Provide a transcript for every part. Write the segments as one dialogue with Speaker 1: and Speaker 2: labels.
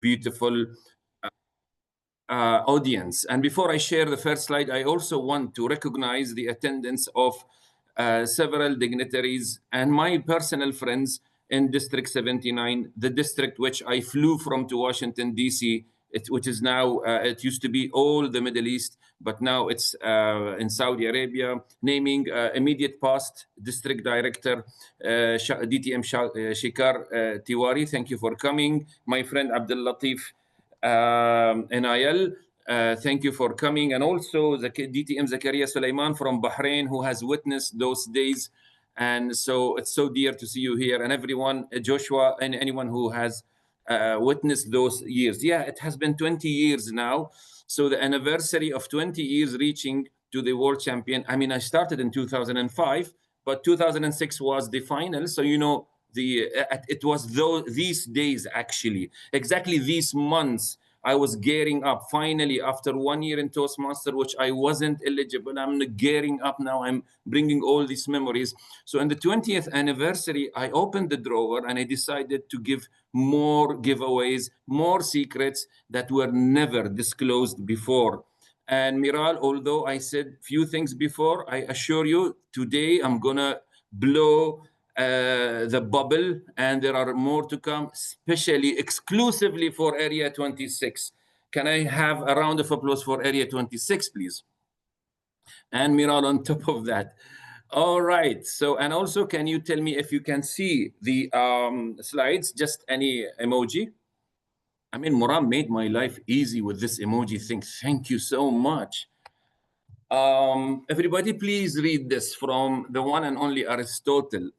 Speaker 1: beautiful audience. And before I share the first slide, I also want to recognize the attendance of several dignitaries and my personal friends in District 79, the district which I flew from to Washington, D.C., which is now, it used to be all the Middle East, but now it's in Saudi Arabia, naming immediate past District Director DTM Shikar Tiwari. Thank you for coming. My friend Abdul Latif NIL, thank you for coming. And also the DTM Zakaria Sulaiman from Bahrain, who has witnessed those days. And so it's so dear to see you here. And everyone, Joshua, and anyone who has witnessed those years. Yeah, it has been 20 years now. So the anniversary of 20 years reaching to the world champion. I mean, I started in 2005, but 2006 was the final. So, you know, it was these days, actually, exactly these months, I was gearing up finally after 1 year in Toastmaster, which I wasn't eligible. I'm gearing up now. I'm bringing all these memories. So on the 20th anniversary, I opened the drawer and I decided to give more giveaways, more secrets that were never disclosed before. And Miral, although I said few things before, I assure you today I'm gonna blow the bubble, and there are more to come, especially exclusively for Area 26. Can I have a round of applause for Area 26, please? And Miral on top of that. All right. So, and also, can you tell me if you can see the slides? Just any emoji. I mean, Muram made my life easy with this emoji thing. Thank you so much. Everybody, please read this from the one and only Aristotle.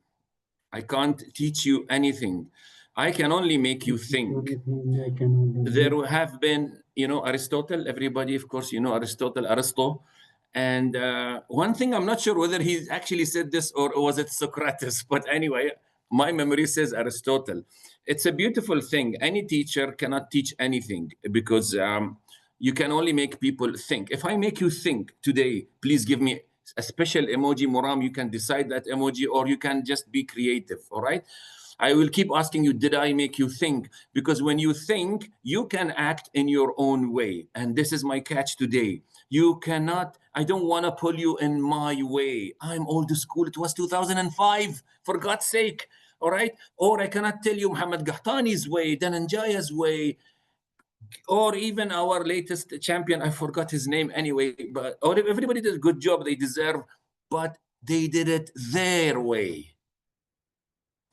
Speaker 1: I can't teach you anything. I can only make you think. There have been, you know, Aristotle, everybody, of course, you know Aristotle, Aristo. And one thing, I'm not sure whether he actually said this or was it Socrates, but anyway, my memory says Aristotle. It's a beautiful thing. Any teacher cannot teach anything because you can only make people think. If I make you think today, please give me a special emoji, Muram. You can decide that emoji, or you can just be creative, all right? I will keep asking you, did I make you think? Because when you think, you can act in your own way. And this is my catch today. You cannot, I don't want to pull you in my way. I'm old school. It was 2005, for God's sake, all right? Or I cannot tell you Muhammad Gahtani's way, Dhananjaya's way, or even our latest champion, I forgot his name anyway, but or everybody did a good job, they deserve, but they did it their way.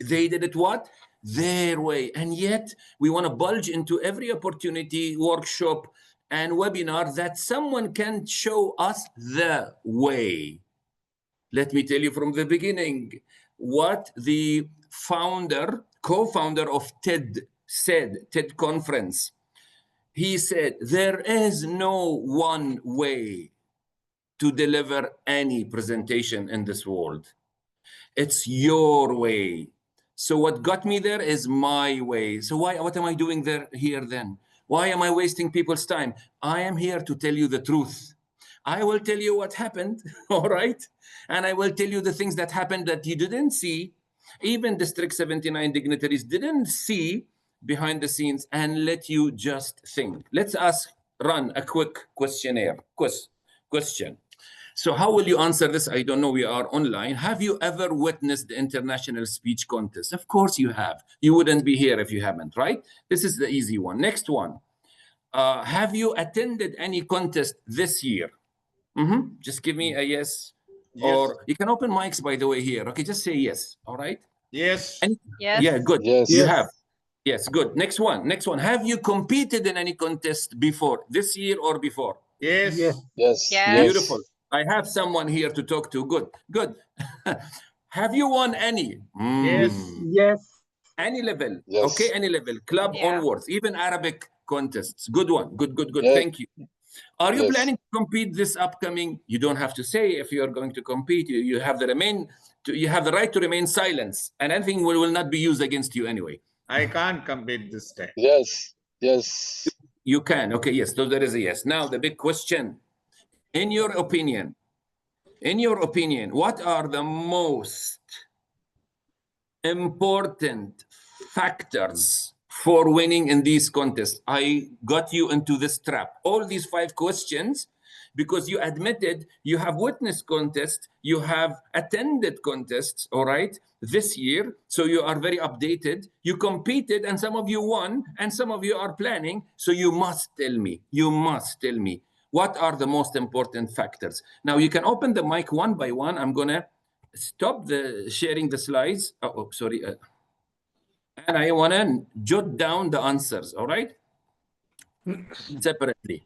Speaker 1: They did it what? Their way. And yet we want to bulge into every opportunity, workshop, and webinar that someone can show us the way. Let me tell you from the beginning what the founder, co-founder of TED said, TED conference. He said, there is no one way to deliver any presentation in this world. It's your way. So what got me there is my way. So what am I doing here then? Why am I wasting people's time? I am here to tell you the truth. I will tell you what happened, all right? And I will tell you the things that happened that you didn't see. Even District 79 dignitaries didn't see behind the scenes, and let you just think. Let's run a quick questionnaire. Question. So how will you answer this? I don't know, we are online. Have you ever witnessed the international speech contest? Of course you have. You wouldn't be here if you haven't, right? This is the easy one. Next one. Have you attended any contest this year? Just give me a yes. Or you can open mics, by the way, here. Okay, just say yes, all right?
Speaker 2: Yes.
Speaker 3: Yes.
Speaker 1: Yeah, good.
Speaker 4: Yes.
Speaker 1: You have. Yes, good. Next one. Have you competed in any contest before, this year or before?
Speaker 2: Yes.
Speaker 4: Yes.
Speaker 3: Yes.
Speaker 1: Beautiful. I have someone here to talk to. Good. Have you won any?
Speaker 4: Yes.
Speaker 1: Any level.
Speaker 4: Yes.
Speaker 1: Okay, any level. Club
Speaker 3: Yeah.
Speaker 1: onwards, even Arabic contests. Good one. Good.
Speaker 4: Yes.
Speaker 1: Thank you. Are you
Speaker 4: Yes.
Speaker 1: planning to compete this upcoming? You don't have to say if you are going to compete. You have the right to remain silent, and anything will not be used against you anyway.
Speaker 2: I can't compete this time.
Speaker 4: Yes.
Speaker 1: You can. Okay, yes. So there is a yes. Now the big question. In your opinion, what are the most important factors for winning in these contests. I got you into this trap. All these 5 questions, because you admitted you have witnessed contests, you have attended contests, all right, this year. So you are very updated. You competed and some of you won and some of you are planning. So you must tell me, what are the most important factors? Now you can open the mic one by one. I'm going to stop the sharing the slides. Sorry. And I want to jot down the answers, all right? Separately.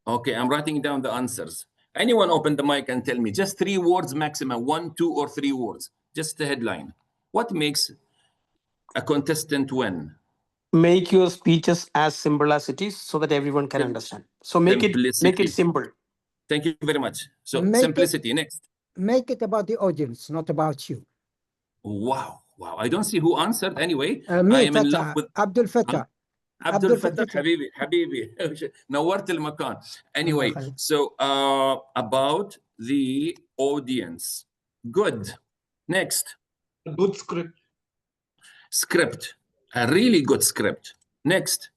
Speaker 1: Okay, I'm writing down the answers. Anyone open the mic and tell me, just 3 words maximum, 1, 2, or 3 words, just the headline. What makes a contestant win?
Speaker 3: Make your speeches as simple as it is so that everyone can understand. So make it simple.
Speaker 1: Thank you very much. So simplicity, next.
Speaker 4: Make it about the audience, not about you.
Speaker 1: Wow. I don't see who answered anyway.
Speaker 4: Me,
Speaker 1: I am in love with
Speaker 4: Abdul Fattah.
Speaker 1: Abdul Fattah, Habibi. نورت المكان. Anyway, so about the audience. Good. Next.
Speaker 5: A good script.
Speaker 1: Script. A really good script. Next.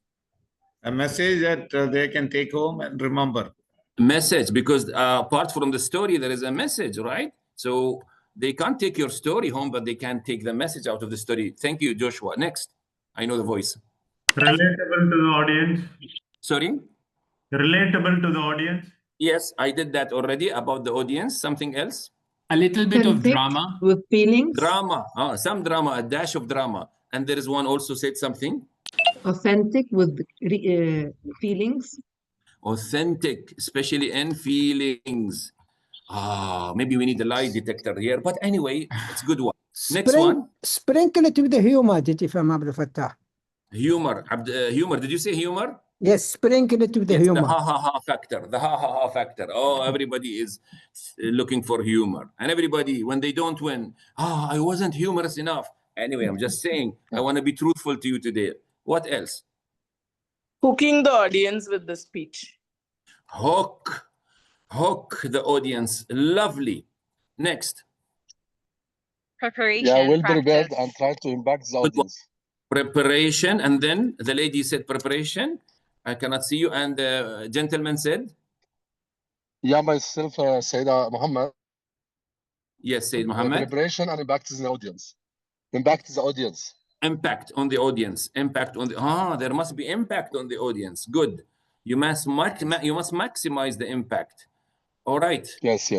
Speaker 2: A message that they can take home and remember.
Speaker 1: Message, because apart from the story, there is a message, right? So they can't take your story home, but they can take the message out of the story. Thank you, Joshua. Next. I know the voice.
Speaker 6: Relatable to the audience.
Speaker 1: Sorry?
Speaker 6: Relatable to the audience.
Speaker 1: Yes, I did that already about the audience. Something else?
Speaker 7: A little bit of drama.
Speaker 8: With feelings.
Speaker 1: Drama. Some drama, a dash of drama. And there is one also said something.
Speaker 8: Authentic with feelings.
Speaker 1: Authentic, especially in feelings. Maybe we need a lie detector here. But anyway, it's a good one. Next one.
Speaker 4: Sprinkle it with the humor, did you from Abdul Fattah?
Speaker 1: Humor. Humor. Did you say humor?
Speaker 4: Yes, sprinkle it with the humor.
Speaker 1: The ha-ha-ha factor. The ha-ha-ha factor. Oh, everybody is looking for humor. And everybody, when they don't win, I wasn't humorous enough. Anyway, I'm just saying, I want to be truthful to you today. What else?
Speaker 9: Hooking the audience with the speech.
Speaker 1: Hook the audience. Lovely. Next.
Speaker 10: Preparation.
Speaker 5: Yeah, well
Speaker 10: practice.
Speaker 5: prepared and try to impact the audience.
Speaker 1: Preparation, and then the lady said preparation. I cannot see you. And the gentleman said?
Speaker 5: Yeah, myself, Sayyida Mohammed.
Speaker 1: Yes, Sayyid Mohammed.
Speaker 5: Preparation and impact the audience. Impact the audience.
Speaker 1: Impact on the audience. Impact on the. There must be impact on the audience. Good. You must maximize the impact. All right.
Speaker 5: Yes.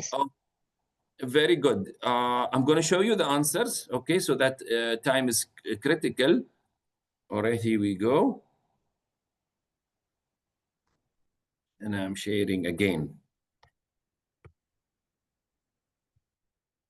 Speaker 1: Very good. I'm going to show you the answers. Okay, so that time is critical. All right, here we go. And I'm sharing again.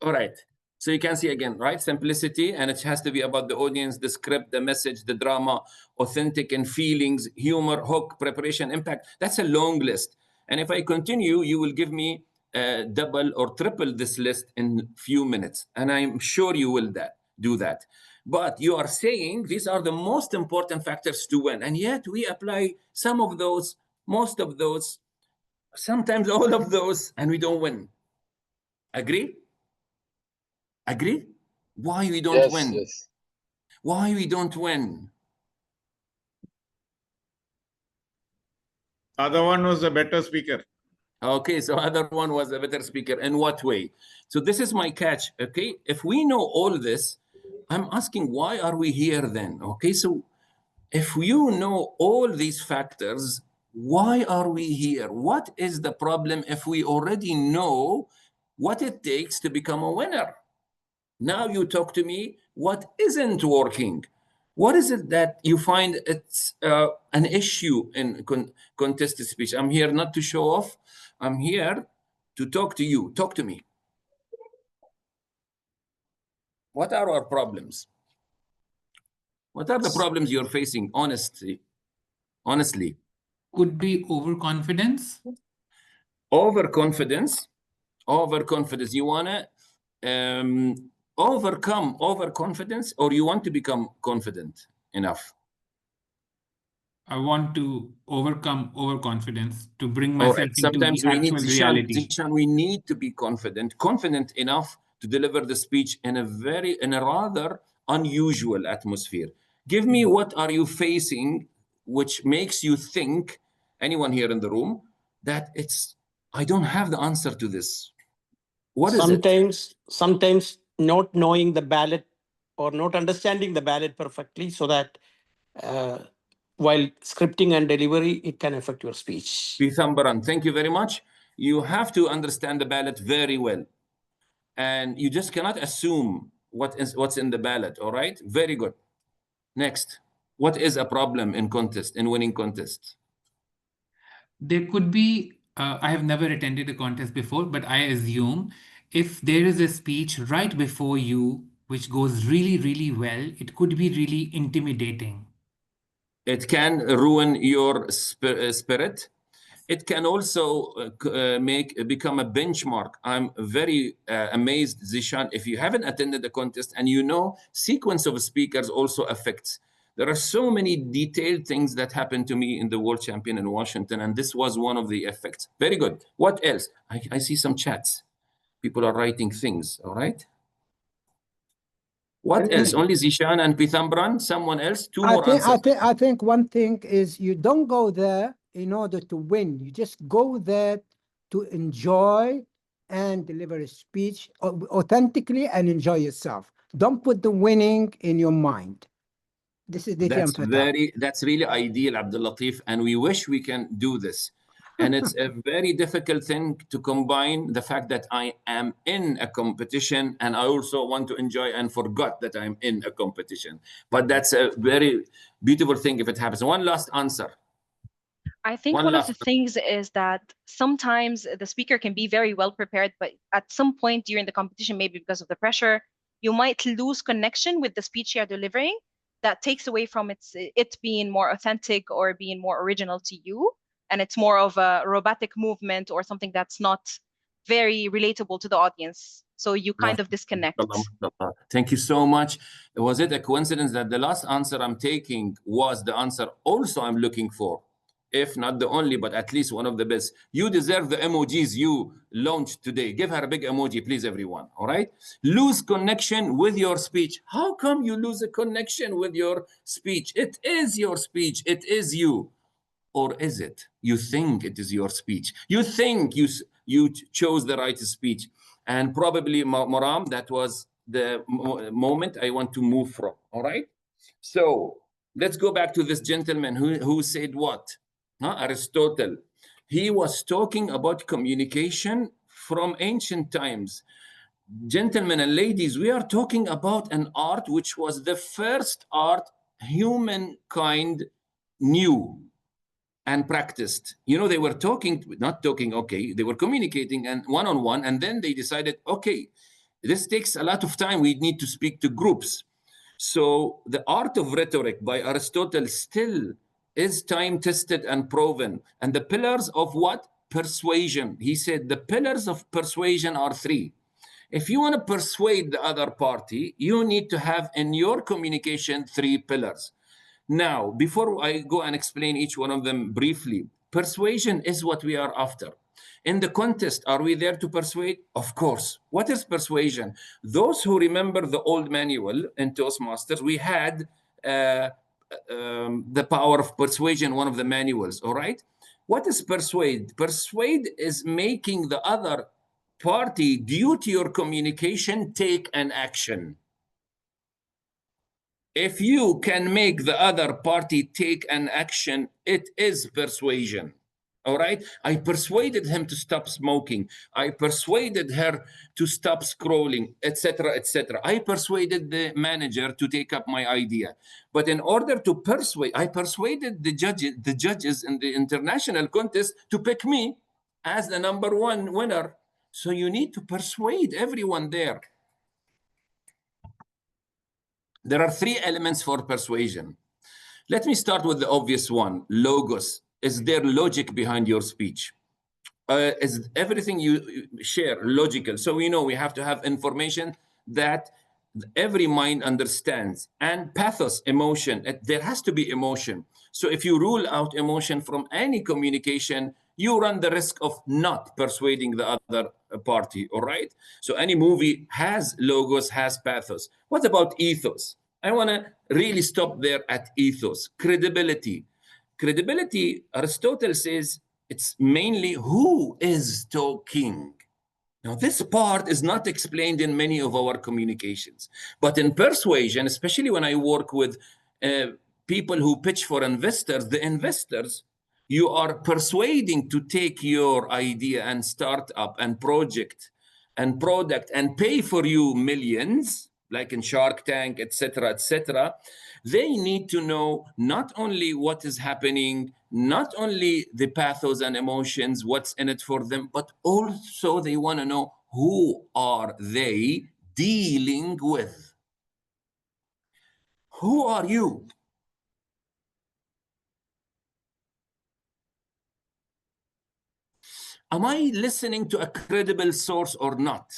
Speaker 1: All right. So you can see again, right? Simplicity, and it has to be about the audience, the script, the message, the drama, authentic and feelings, humor, hook, preparation, impact. That's a long list. And if I continue, you will give me double or triple this list in few minutes. And I'm sure you will do that. But you are saying these are the most important factors to win. And yet we apply some of those, most of those, sometimes all of those, and we don't win. Agree? Agree? Why we don't win?
Speaker 5: Yes.
Speaker 1: Why we don't win?
Speaker 2: Other one was a better speaker.
Speaker 1: Okay, so other one was a better speaker. In what way? So this is my catch, okay? If we know all this, I'm asking, why are we here then? Okay, so if you know all these factors, why are we here? What is the problem if we already know what it takes to become a winner? Now you talk to me, what isn't working? What is it that you find it's an issue in contested speech? I'm here not to show off. I'm here to talk to you. Talk to me. What are our problems? What are the problems you're facing, honestly?
Speaker 7: Could be overconfidence.
Speaker 1: Overconfidence. You want to overcome overconfidence, or you want to become confident enough?
Speaker 7: I want to overcome overconfidence to bring myself into
Speaker 1: sometimes
Speaker 7: the
Speaker 1: we need
Speaker 7: actual reality.
Speaker 1: we need to be confident enough to deliver the speech in a rather unusual atmosphere. Give me what are you facing, which makes you think, anyone here in the room, that I don't have the answer to this. What is it?
Speaker 3: Sometimes not knowing the ballot or not understanding the ballot perfectly, so that while scripting and delivery, it can affect your speech.
Speaker 1: Pithambaran, thank you very much. You have to understand the ballot very well. And you just cannot assume what's in the ballot, all right? Very good. Next. What is a problem in winning contests?
Speaker 7: There could be, I have never attended a contest before, but I assume if there is a speech right before you, which goes really, really well, it could be really intimidating.
Speaker 1: It can ruin your spirit. It can also become a benchmark. I'm very amazed, Zishan, if you haven't attended a contest and you know sequence of speakers also affects. There are so many detailed things that happened to me in the World Champion in Washington, and this was one of the effects. Very good. What else? I see some chats. People are writing things, all right? What else? Only Zishan and Pithambaran? Someone else? Two more answers.
Speaker 4: I think one thing is you don't go there in order to win. You just go there to enjoy and deliver a speech authentically and enjoy yourself. Don't put the winning in your mind. This is the
Speaker 1: that's really ideal, Abdul Latif, and we wish we can do this. And it's a very difficult thing to combine the fact that I am in a competition and I also want to enjoy and forgot that I'm in a competition. But that's a very beautiful thing if it happens. One last answer.
Speaker 10: I think one of the things is that sometimes the speaker can be very well prepared, but at some point during the competition, maybe because of the pressure, you might lose connection with the speech you're delivering. That takes away from it being more authentic or being more original to you. And it's more of a robotic movement or something that's not very relatable to the audience. So you kind of disconnect.
Speaker 1: Thank you so much. Was it a coincidence that the last answer I'm taking was the answer also I'm looking for? If not the only, but at least one of the best. You deserve the emojis you launched today. Give her a big emoji, please, everyone. All right? Lose connection with your speech. How come you lose a connection with your speech? It is your speech. It is you. Or is it? You think it is your speech. You think you chose the right speech. And probably, Moram, that was the moment I want to move from. All right? So let's go back to this gentleman who said what? Aristotle. He was talking about communication from ancient times. Gentlemen and ladies, we are talking about an art which was the first art humankind knew and practiced. You know, they were they were communicating and one-on-one, and then they decided, okay, this takes a lot of time. We need to speak to groups. So the art of rhetoric by Aristotle still is time-tested and proven. And the pillars of what? Persuasion. He said the pillars of persuasion are three. If you want to persuade the other party, you need to have in your communication three pillars. Now, before I go and explain each one of them briefly, persuasion is what we are after. In the contest, are we there to persuade? Of course. What is persuasion? Those who remember the old manual in Toastmasters, we had the power of persuasion, one of the manuals, all right? What is persuade? Persuade is making the other party, due to your communication, take an action. If you can make the other party take an action, it is persuasion. All right? I persuaded him to stop smoking. I persuaded her to stop scrolling, etc., etc. I persuaded the manager to take up my idea. But in order to persuade, I persuaded the judges in the international contest to pick me as the #1 winner. So you need to persuade everyone there. There are three elements for persuasion. Let me start with the obvious one, logos. Is there logic behind your speech? Is everything you share logical? So we know we have to have information that every mind understands. And pathos, emotion, there has to be emotion. So if you rule out emotion from any communication, you run the risk of not persuading the other party, all right? So any movie has logos, has pathos. What about ethos? I want to really stop there at ethos. Credibility. Credibility, Aristotle says, it's mainly who is talking. Now, this part is not explained in many of our communications. But in persuasion, especially when I work with people who pitch for investors, the investors, you are persuading to take your idea and start up and project and product and pay for you millions, like in Shark Tank, etc., etc. They need to know not only what is happening, not only the pathos and emotions, what's in it for them, but also they want to know who are they dealing with. Who are you? Am I listening to a credible source or not?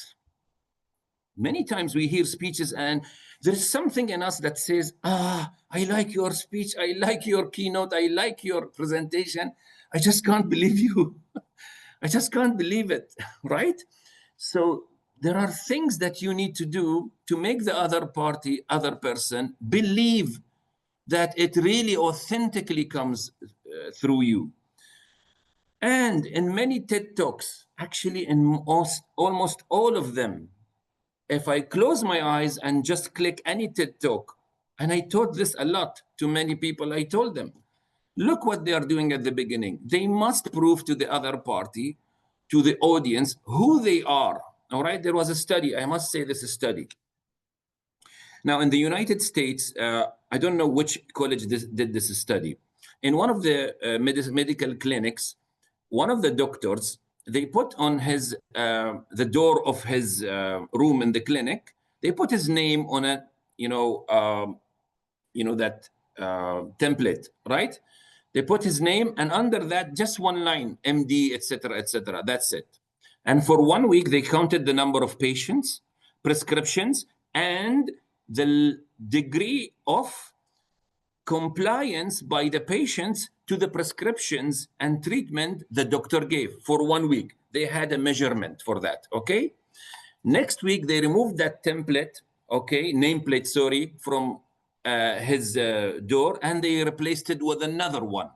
Speaker 1: Many times we hear speeches and there's something in us that says, I like your speech, I like your keynote, I like your presentation. I just can't believe you. I just can't believe it, right? So there are things that you need to do to make the other party, other person, believe that it really authentically comes through you. And in many TED Talks, actually in almost all of them, if I close my eyes and just click any TED Talk, and I taught this a lot to many people, I told them, look what they are doing at the beginning. They must prove to the other party, to the audience, who they are. All right, there was a study, I must say this study. Now, in the United States, I don't know which college did this study. In one of the medical clinics, one of the doctors, they put on his the door of his room in the clinic, they put his name on a, that template, right? They put his name, and under that, just one line, MD, etc., etc. That's it. And for 1 week, they counted the number of patients, prescriptions, and the degree of compliance by the patients to the prescriptions and treatment the doctor gave for 1 week. They had a measurement for that, okay? Next week, they removed that template, okay, nameplate, sorry, from his door, and they replaced it with another one.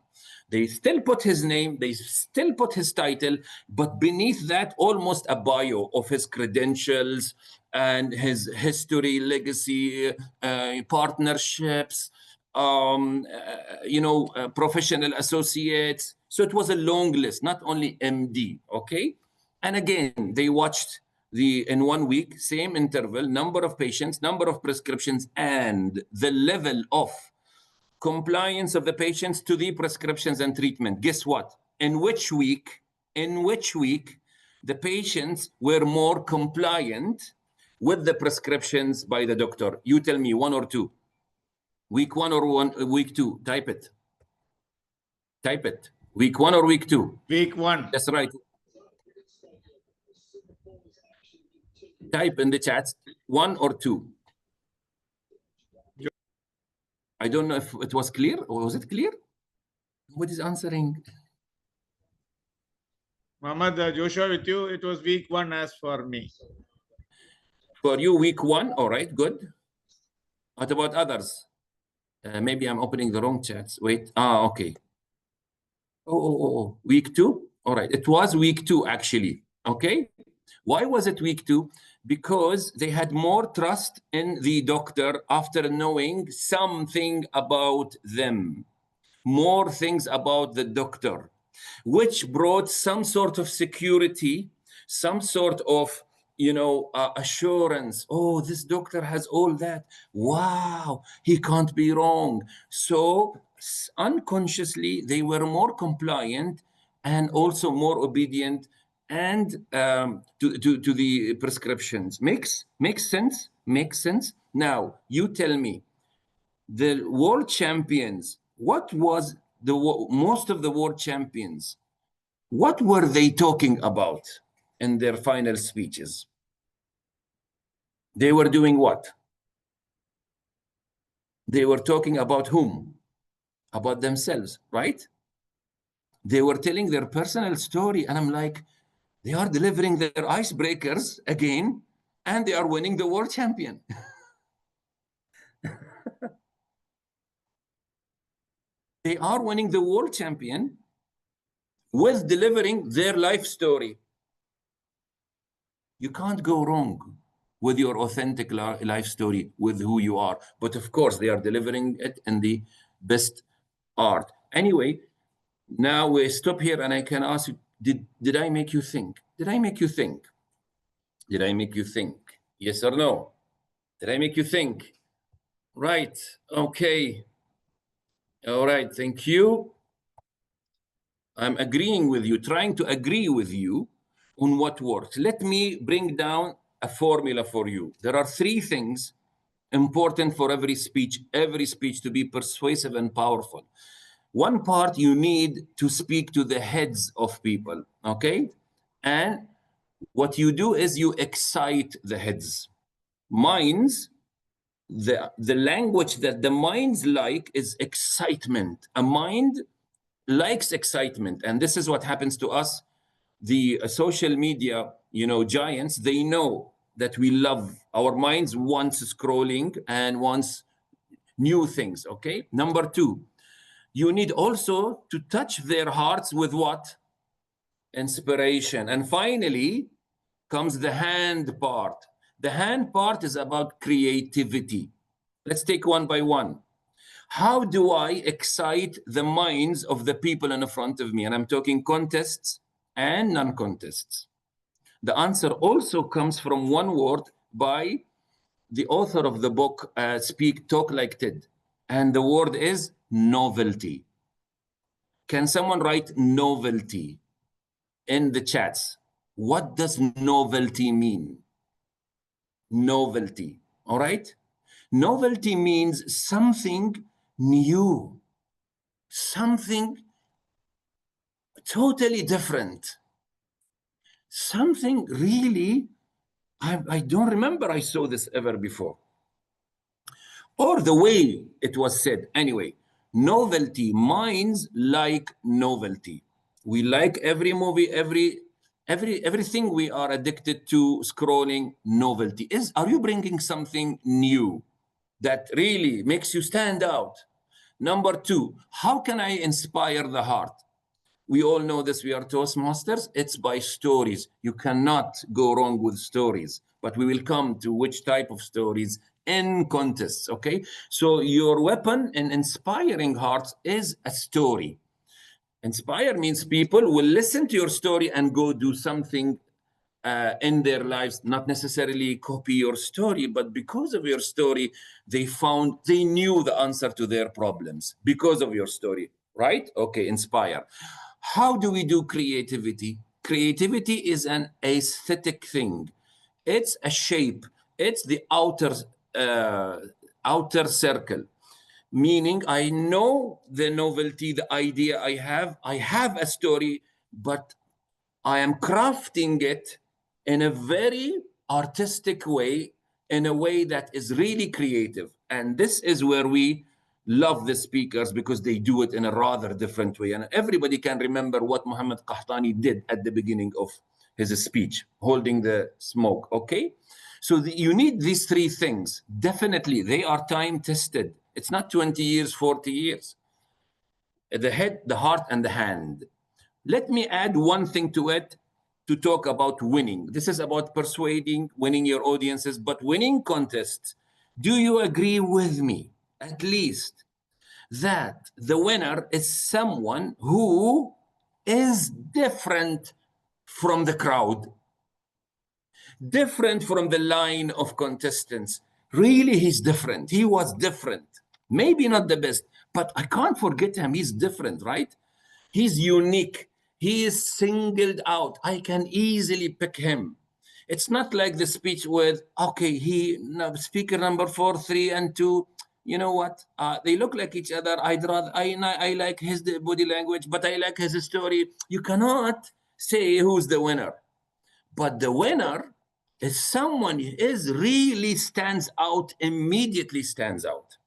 Speaker 1: They still put his name, they still put his title, but beneath that, almost a bio of his credentials and his history, legacy, partnerships, professional associates. So it was a long list, not only MD, okay? And again, they watched in 1 week, same interval, number of patients, number of prescriptions, and the level of compliance of the patients to the prescriptions and treatment. Guess what? In which week, the patients were more compliant with the prescriptions by the doctor? You tell me, 1 or 2. Week 1 or week 2? Type it. Type it. Week 1 or week 2?
Speaker 2: Week 1.
Speaker 1: That's right. Type in the chat, 1 or 2. I don't know if it was clear, or was it clear? Nobody's answering.
Speaker 2: Mohammed, Joshua, with you, it was week 1 as for me.
Speaker 1: For you, week 1, all right, good. What about others? Maybe I'm opening the wrong chats. Wait, okay. Week 2? All right, it was week 2 actually, okay? Why was it week 2? Because they had more trust in the doctor after knowing something about them, more things about the doctor, which brought some sort of security, some sort of, assurance. Oh, this doctor has all that. Wow, he can't be wrong. So unconsciously, they were more compliant and also more obedient and to the prescriptions. Makes sense? Makes sense? Now, you tell me, the world champions, what was most of the world champions, what were they talking about in their final speeches? They were doing what? They were talking about whom? About themselves, right? They were telling their personal story, and I'm like, they are delivering their icebreakers again, and they are winning the world champion. They are winning the world champion with delivering their life story. You can't go wrong with your authentic life story, with who you are. But of course, they are delivering it in the best art. Anyway, now we stop here and I can ask you, did I make you think? Did I make you think? Did I make you think? Yes or no? Did I make you think? Right. Okay. All right. Thank you. I'm agreeing with you, trying to agree with you on what works. Let me bring down a formula for you. There are three things important for every speech to be persuasive and powerful. One part, you need to speak to the heads of people, okay? And what you do is you excite the heads. Minds, the language that the minds like is excitement. A mind likes excitement, and this is what happens to us. The social media, giants, they know that we love, our minds wants scrolling and wants new things, okay? Number two, you need also to touch their hearts with what? Inspiration. And finally comes the hand part. The hand part is about creativity. Let's take one by one. How do I excite the minds of the people in front of me? And I'm talking contests and non-contests. The answer also comes from one word by the author of the book, Talk Like TED. And the word is novelty. Can someone write novelty in the chats? What does novelty mean? Novelty, all right? Novelty means something new, something totally different, something really, I don't remember I saw this ever before. Or the way it was said. Anyway, novelty, minds like novelty. We like every movie, everything we are addicted to scrolling. Novelty are you bringing something new that really makes you stand out? Number two, how can I inspire the heart? We all know this, we are Toastmasters. It's by stories. You cannot go wrong with stories, but we will come to which type of stories in contests, okay? So your weapon in inspiring hearts is a story. Inspire means people will listen to your story and go do something in their lives, not necessarily copy your story, but because of your story, they knew the answer to their problems because of your story, right? Okay, inspire. How do we do creativity? Creativity is an aesthetic thing. It's a shape. It's the outer circle. Meaning, I know the novelty, the idea I have a story, but I am crafting it in a very artistic way, in a way that is really creative. And this is where we love the speakers, because they do it in a rather different way. And everybody can remember what Mohamed Qahtani did at the beginning of his speech, holding the smoke, okay? So you need these three things. Definitely, they are time tested. It's not 20 years, 40 years. The head, the heart, and the hand. Let me add one thing to it to talk about winning. This is about persuading, winning your audiences, but winning contests. Do you agree with me, at least, that the winner is someone who is different from the crowd, different from the line of contestants? Really, he's different. He was different. Maybe not the best, but I can't forget him. He's different, right? He's unique. He is singled out. I can easily pick him. It's not like the speech with, okay, speaker number 4, 3, and 2. You know what? They look like each other. I like his body language, but I like his story. You cannot say who's the winner. But the winner is someone who really stands out, immediately stands out.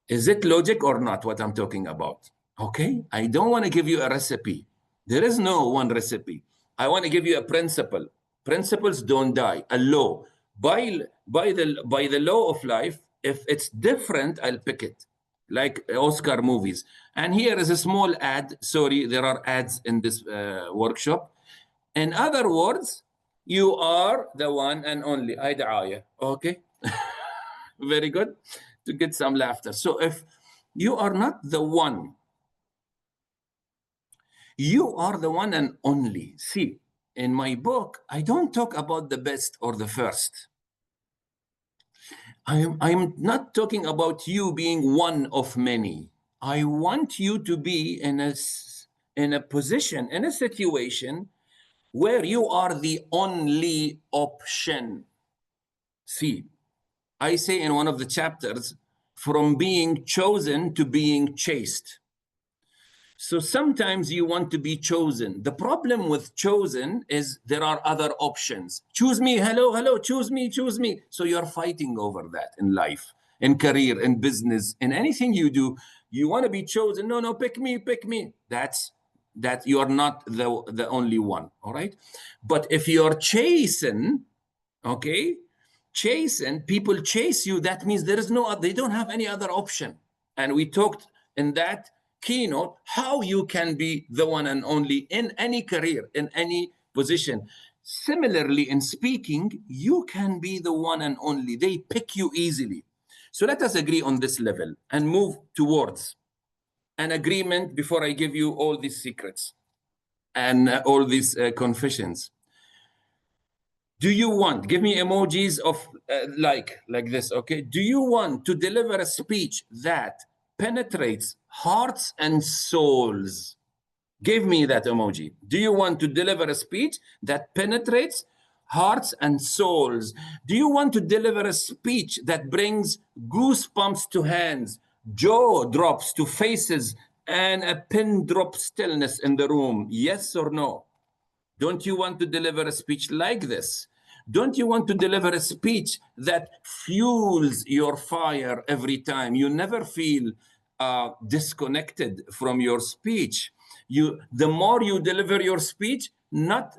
Speaker 1: Is it logic or not, what I'm talking about? Okay, I don't want to give you a recipe. There is no one recipe. I want to give you a principle. Principles don't die. A law. By the law of life, if it's different, I'll pick it. like Oscar movies. And here is a small ad. Sorry, there are ads in this workshop. In other words, you are the one and only. Okay. Very good. To get some laughter. So if you are not the one, you are the one and only. See, in my book, I don't talk about the best or the first. I'm not talking about you being one of many. I want you to be in a position, in a situation where you are the only option. See, I say in one of the chapters, from being chosen to being chased. So sometimes you want to be chosen. The problem with chosen is there are other options. Choose me, hello, choose me. So you're fighting over that in life, in career, in business, in anything you do. You want to be chosen. No, pick me. That you are not the only one, all right? But if you're chasing, okay, people chase you, that means they don't have any other option. And we talked in that keynote how you can be the one and only in any career, in any position. Similarly, in speaking, you can be the one and only. They pick you easily. So let us agree on this level and move towards an agreement before I give you all these secrets and all these confessions. Do you want, give me emojis of like this, okay? Do you want to deliver a speech that penetrates hearts and souls? Give me that emoji. Do you want to deliver a speech that penetrates hearts and souls? Do you want to deliver a speech that brings goosebumps to hands, jaw drops to faces, and a pin drop stillness in the room? Yes or no? Don't you want to deliver a speech like this? Don't you want to deliver a speech that fuels your fire every time? You never feel disconnected from your speech. The more you deliver your speech, not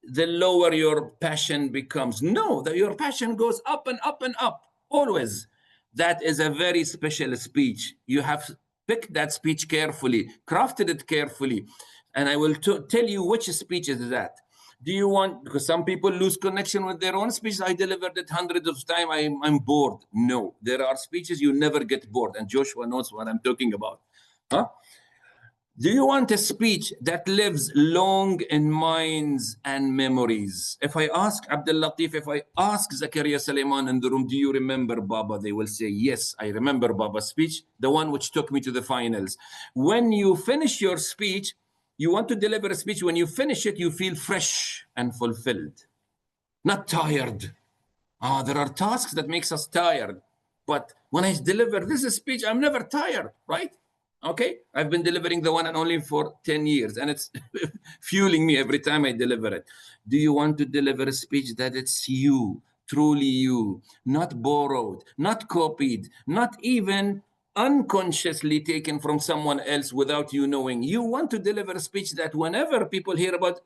Speaker 1: the lower your passion becomes. No, your passion goes up and up and up, always. That is a very special speech. You have picked that speech carefully, crafted it carefully. And I will tell you which speech is that. Do you want, because some people lose connection with their own speech. I delivered it hundreds of times. I'm bored. No, there are speeches you never get bored. And Joshua knows what I'm talking about. Huh? Do you want a speech that lives long in minds and memories? If I ask Abdul Latif, if I ask Zakaria Suleiman in the room, do you remember Baba? They will say, yes, I remember Baba's speech, the one which took me to the finals. When you finish your speech, you want to deliver a speech, when you finish it, you feel fresh and fulfilled, not tired. There are tasks that makes us tired. But when I deliver this speech, I'm never tired, right? Okay, I've been delivering the one and only for 10 years, and it's fueling me every time I deliver it. Do you want to deliver a speech that it's you, truly you, not borrowed, not copied, not even unconsciously taken from someone else without you knowing? You want to deliver a speech that whenever people hear about,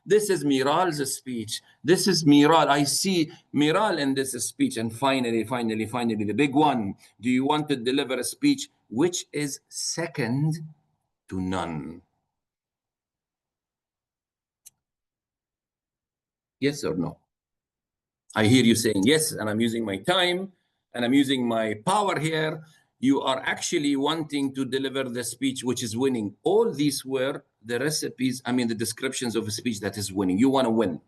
Speaker 1: this is Miral's speech. This is Miral. I see Miral in this speech. And finally, the big one. Do you want to deliver a speech which is second to none? Yes or no? I hear you saying yes, and I'm using my time, and I'm using my power here. You are actually wanting to deliver the speech which is winning. All these were the recipes, the descriptions of a speech that is winning. You want to win.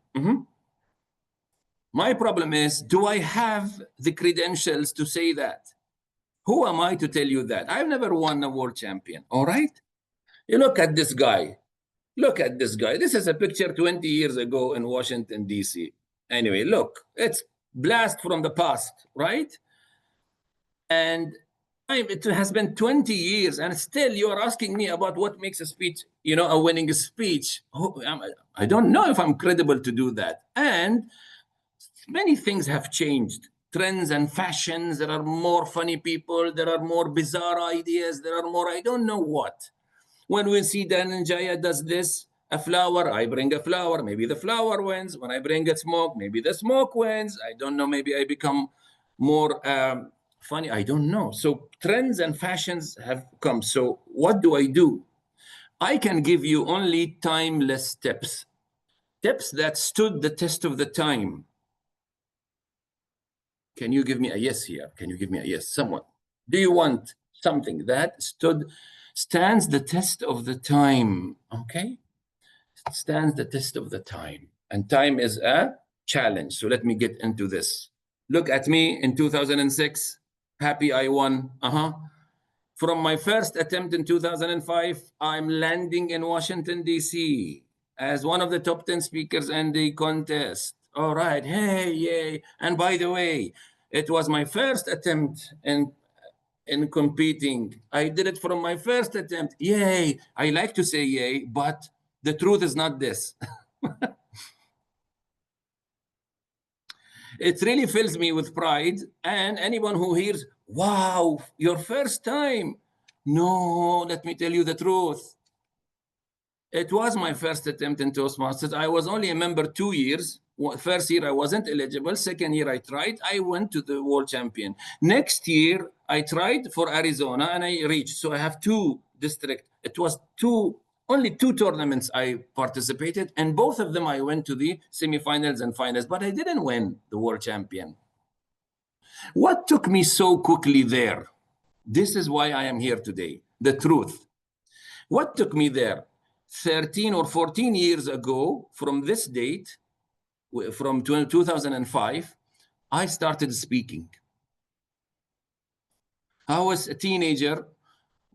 Speaker 1: My problem is, do I have the credentials to say that? Who am I to tell you that? I've never won a world champion, all right? You look at this guy. Look at this guy. This is a picture 20 years ago in Washington, D.C. Anyway, look, it's blast from the past, right? And it has been 20 years, and still you're asking me about what makes a speech, a winning speech. I don't know if I'm credible to do that. And many things have changed. Trends and fashions, there are more funny people, there are more bizarre ideas, there are more, I don't know what. When we see Dhananjaya does this, a flower, I bring a flower, maybe the flower wins. When I bring a smoke, maybe the smoke wins. I don't know, maybe I become more Funny, I don't know. So trends and fashions have come. So what do? I can give you only timeless tips that stood the test of the time. Can you give me a yes here? Can you give me a yes? Someone. Do you want something that stands the test of the time? Okay. Stands the test of the time. And time is a challenge. So let me get into this. Look at me in 2006. Happy I won. From my first attempt in 2005, I'm landing in Washington, D.C. as one of the top 10 speakers in the contest. All right. Hey, yay. And by the way, it was my first attempt in competing. I did it from my first attempt. Yay. I like to say yay, but the truth is not this. It really fills me with pride. And anyone who hears, wow, your first time. No, let me tell you the truth. It was my first attempt in Toastmasters. I was only a member 2 years. First year, I wasn't eligible. Second year, I tried. I went to the world champion. Next year, I tried for Arizona and I reached. So I have 2 districts. It was only 2 tournaments I participated. And both of them, I went to the semifinals and finals. But I didn't win the world champion. What took me so quickly there? This is why I am here today. The truth. What took me there? 13 or 14 years ago, from this date, from 2005, I started speaking. I was a teenager,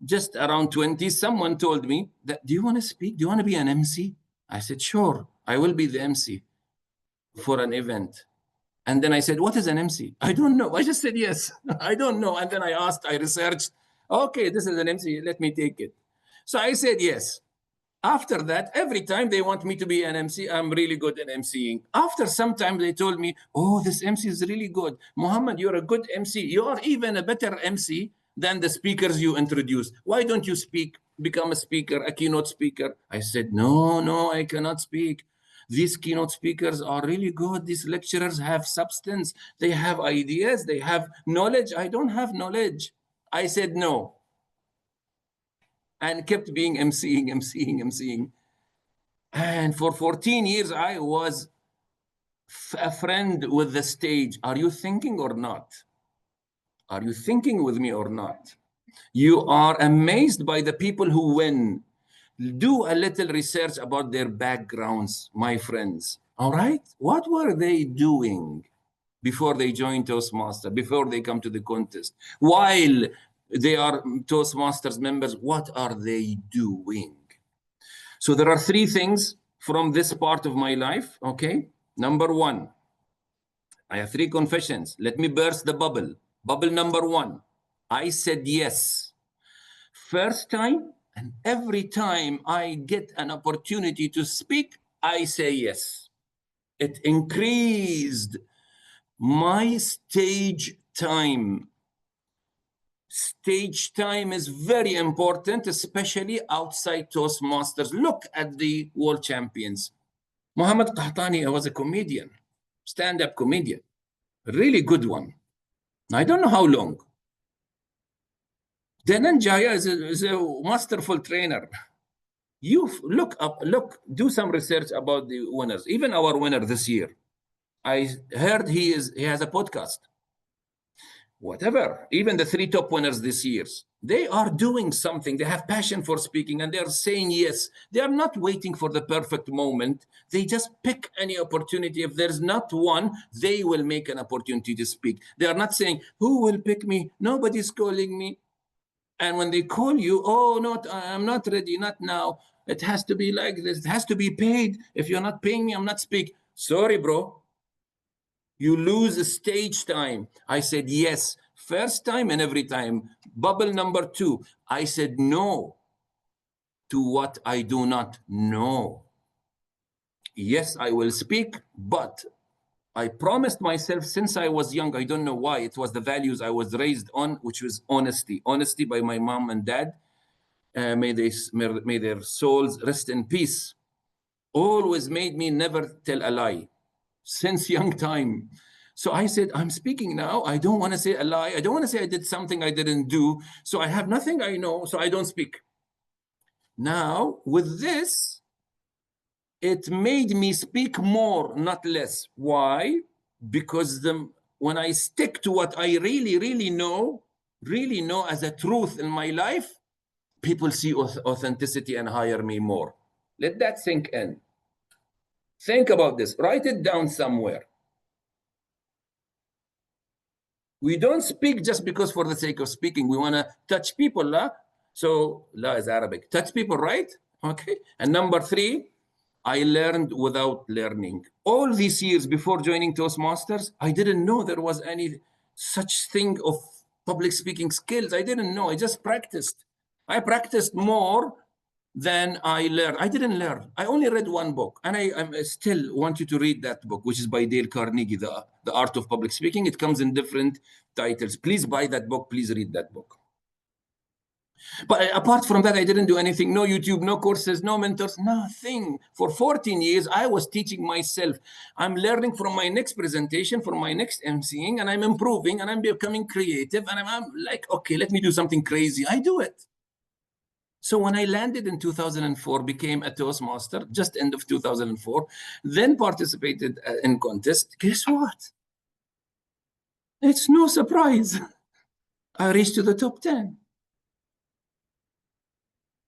Speaker 1: just around 20. Someone told me, that, do you want to speak? Do you want to be an MC? I said, sure, I will be the MC for an event. And then I said, what is an MC? I don't know. I just said yes. I don't know. And then I asked, I researched, okay, this is an MC. Let me take it. So I said yes. After that, every time they want me to be an MC, I'm really good at MCing. After some time, they told me, oh, this MC is really good. Mohammed, you're a good MC. You're even a better MC than the speakers you introduce. Why don't you become a speaker, a keynote speaker? I said, no, I cannot speak. These keynote speakers are really good. These lecturers have substance. They have ideas. They have knowledge. I don't have knowledge. I said no. And kept being MCing. And for 14 years, I was a friend with the stage. Are you thinking or not? Are you thinking with me or not? You are amazed by the people who win. Do a little research about their backgrounds, my friends. All right? What were they doing before they joined Toastmaster, before they come to the contest? While they are Toastmasters members, what are they doing? So there are 3 things from this part of my life, okay? Number 1, I have 3 confessions. Let me burst the bubble. Bubble number 1, I said yes. First time, and every time I get an opportunity to speak, I say yes. It increased my stage time. Stage time is very important, especially outside Toastmasters. Look at the world champions. Mohamed Qahtani was a comedian, stand-up comedian, a really good one. I don't know how long. Denan Jaya is a masterful trainer. You look, do some research about the winners. Even our winner this year, I heard he has a podcast. Whatever, even the 3 top winners this year, they are doing something. They have passion for speaking and they are saying yes. They are not waiting for the perfect moment. They just pick any opportunity. If there's not one, they will make an opportunity to speak. They are not saying, who will pick me? Nobody's calling me. And when they call you, oh, no, I'm not ready, not now. It has to be like this. It has to be paid. If you're not paying me, I'm not speaking. Sorry, bro. You lose stage time. I said yes. First time and every time. Bubble number 2. I said no to what I do not know. Yes, I will speak, but I promised myself since I was young, I don't know why, it was the values I was raised on, which was honesty. Honesty by my mom and dad. May their souls rest in peace. Always made me never tell a lie since young time. So I said, I'm speaking now. I don't want to say a lie. I don't want to say I did something I didn't do. So I have nothing I know, so I don't speak. Now, with this, it made me speak more, not less. Why? Because when I stick to what I really know as a truth in my life, people see authenticity and hire me more. Let that sink in. Think about this. Write it down somewhere. We don't speak just because for the sake of speaking. We want to touch people, la? So, la is Arabic. Touch people, right? Okay. And number 3, I learned without learning. All these years before joining Toastmasters, I didn't know there was any such thing of public speaking skills. I didn't know. I just practiced. I practiced more than I learned. I didn't learn. I only read one book, and I still want you to read that book, which is by Dale Carnegie, The Art of Public Speaking. It comes in different titles. Please buy that book. Please read that book. But apart from that, I didn't do anything. No YouTube, no courses, no mentors, nothing. For 14 years, I was teaching myself. I'm learning from my next presentation, from my next emceeing, and I'm improving, and I'm becoming creative, and I'm like, okay, let me do something crazy. I do it. So when I landed in 2004, became a Toastmaster, just end of 2004, then participated in contest. Guess what? It's no surprise. I reached to the top 10.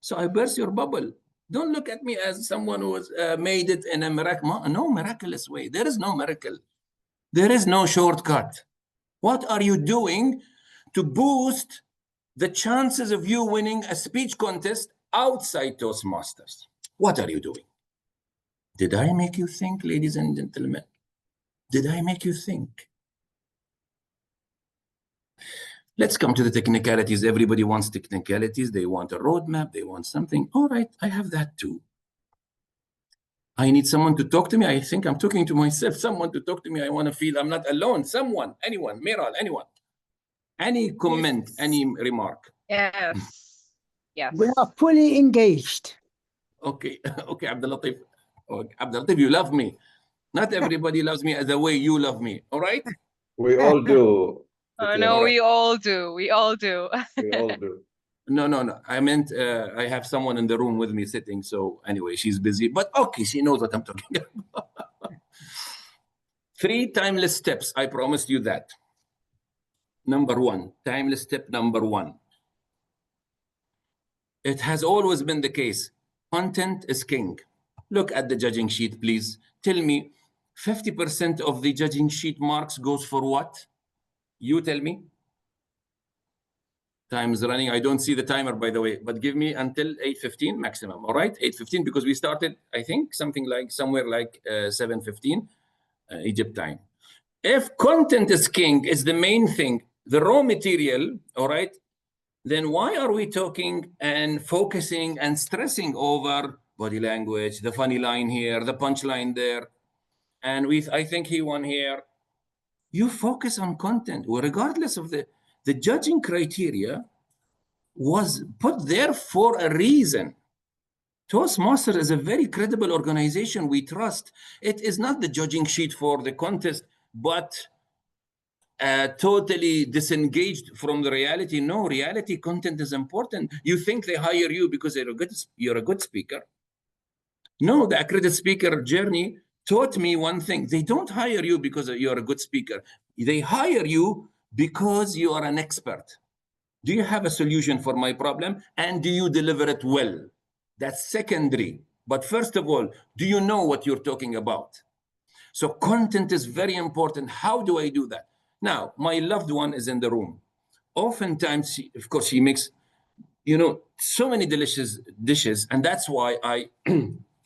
Speaker 1: So I burst your bubble. Don't look at me as someone who has made it in a miraculous way. There is no miracle. There is no shortcut. What are you doing to boost the chances of you winning a speech contest outside Toastmasters? What are you doing? Did I make you think, ladies and gentlemen? Did I make you think? Let's come to the technicalities. Everybody wants technicalities. They want a roadmap. They want something. All right, I have that too. I need someone to talk to me. I think I'm talking to myself. Someone to talk to me. I want to feel I'm not alone. Someone, anyone, Miral, anyone. Any comment,
Speaker 10: Yes.
Speaker 1: any remark?
Speaker 10: Yes. Yes.
Speaker 4: We are fully engaged.
Speaker 1: Okay, okay, Abdul Latif. Oh, Abdul Latif, you love me. Not everybody loves me the way you love me. All right?
Speaker 11: We all do.
Speaker 10: Oh, no, we all do. We all do.
Speaker 11: We all do.
Speaker 1: No. I meant I have someone in the room with me sitting. So anyway, she's busy. But okay, she knows what I'm talking about. 3 timeless steps. I promised you that. Number 1, timeless step number 1. It has always been the case. Content is king. Look at the judging sheet, please. Tell me, 50% of the judging sheet marks goes for what? You tell me. Time is running. I don't see the timer, by the way, but give me until 8:15 maximum. All right, 8:15, because we started, I think, somewhere like 7:15 Egypt time. If content is king, is the main thing, the raw material, all right, then why are we talking and focusing and stressing over body language, the funny line here, the punchline there, and I think he won here. You focus on content, regardless of the judging criteria was put there for a reason. Toastmaster is a very credible organization. We trust. It is not the judging sheet for the contest, but totally disengaged from the reality. No, reality content is important. You think they hire you because you're a good speaker. No, the accredited speaker journey taught me one thing. They don't hire you because you're a good speaker. They hire you because you are an expert. Do you have a solution for my problem? And do you deliver it well? That's secondary. But first of all, do you know what you're talking about? So content is very important. How do I do that? Now, my loved one is in the room. Oftentimes, of course, she makes, so many delicious dishes. And that's why I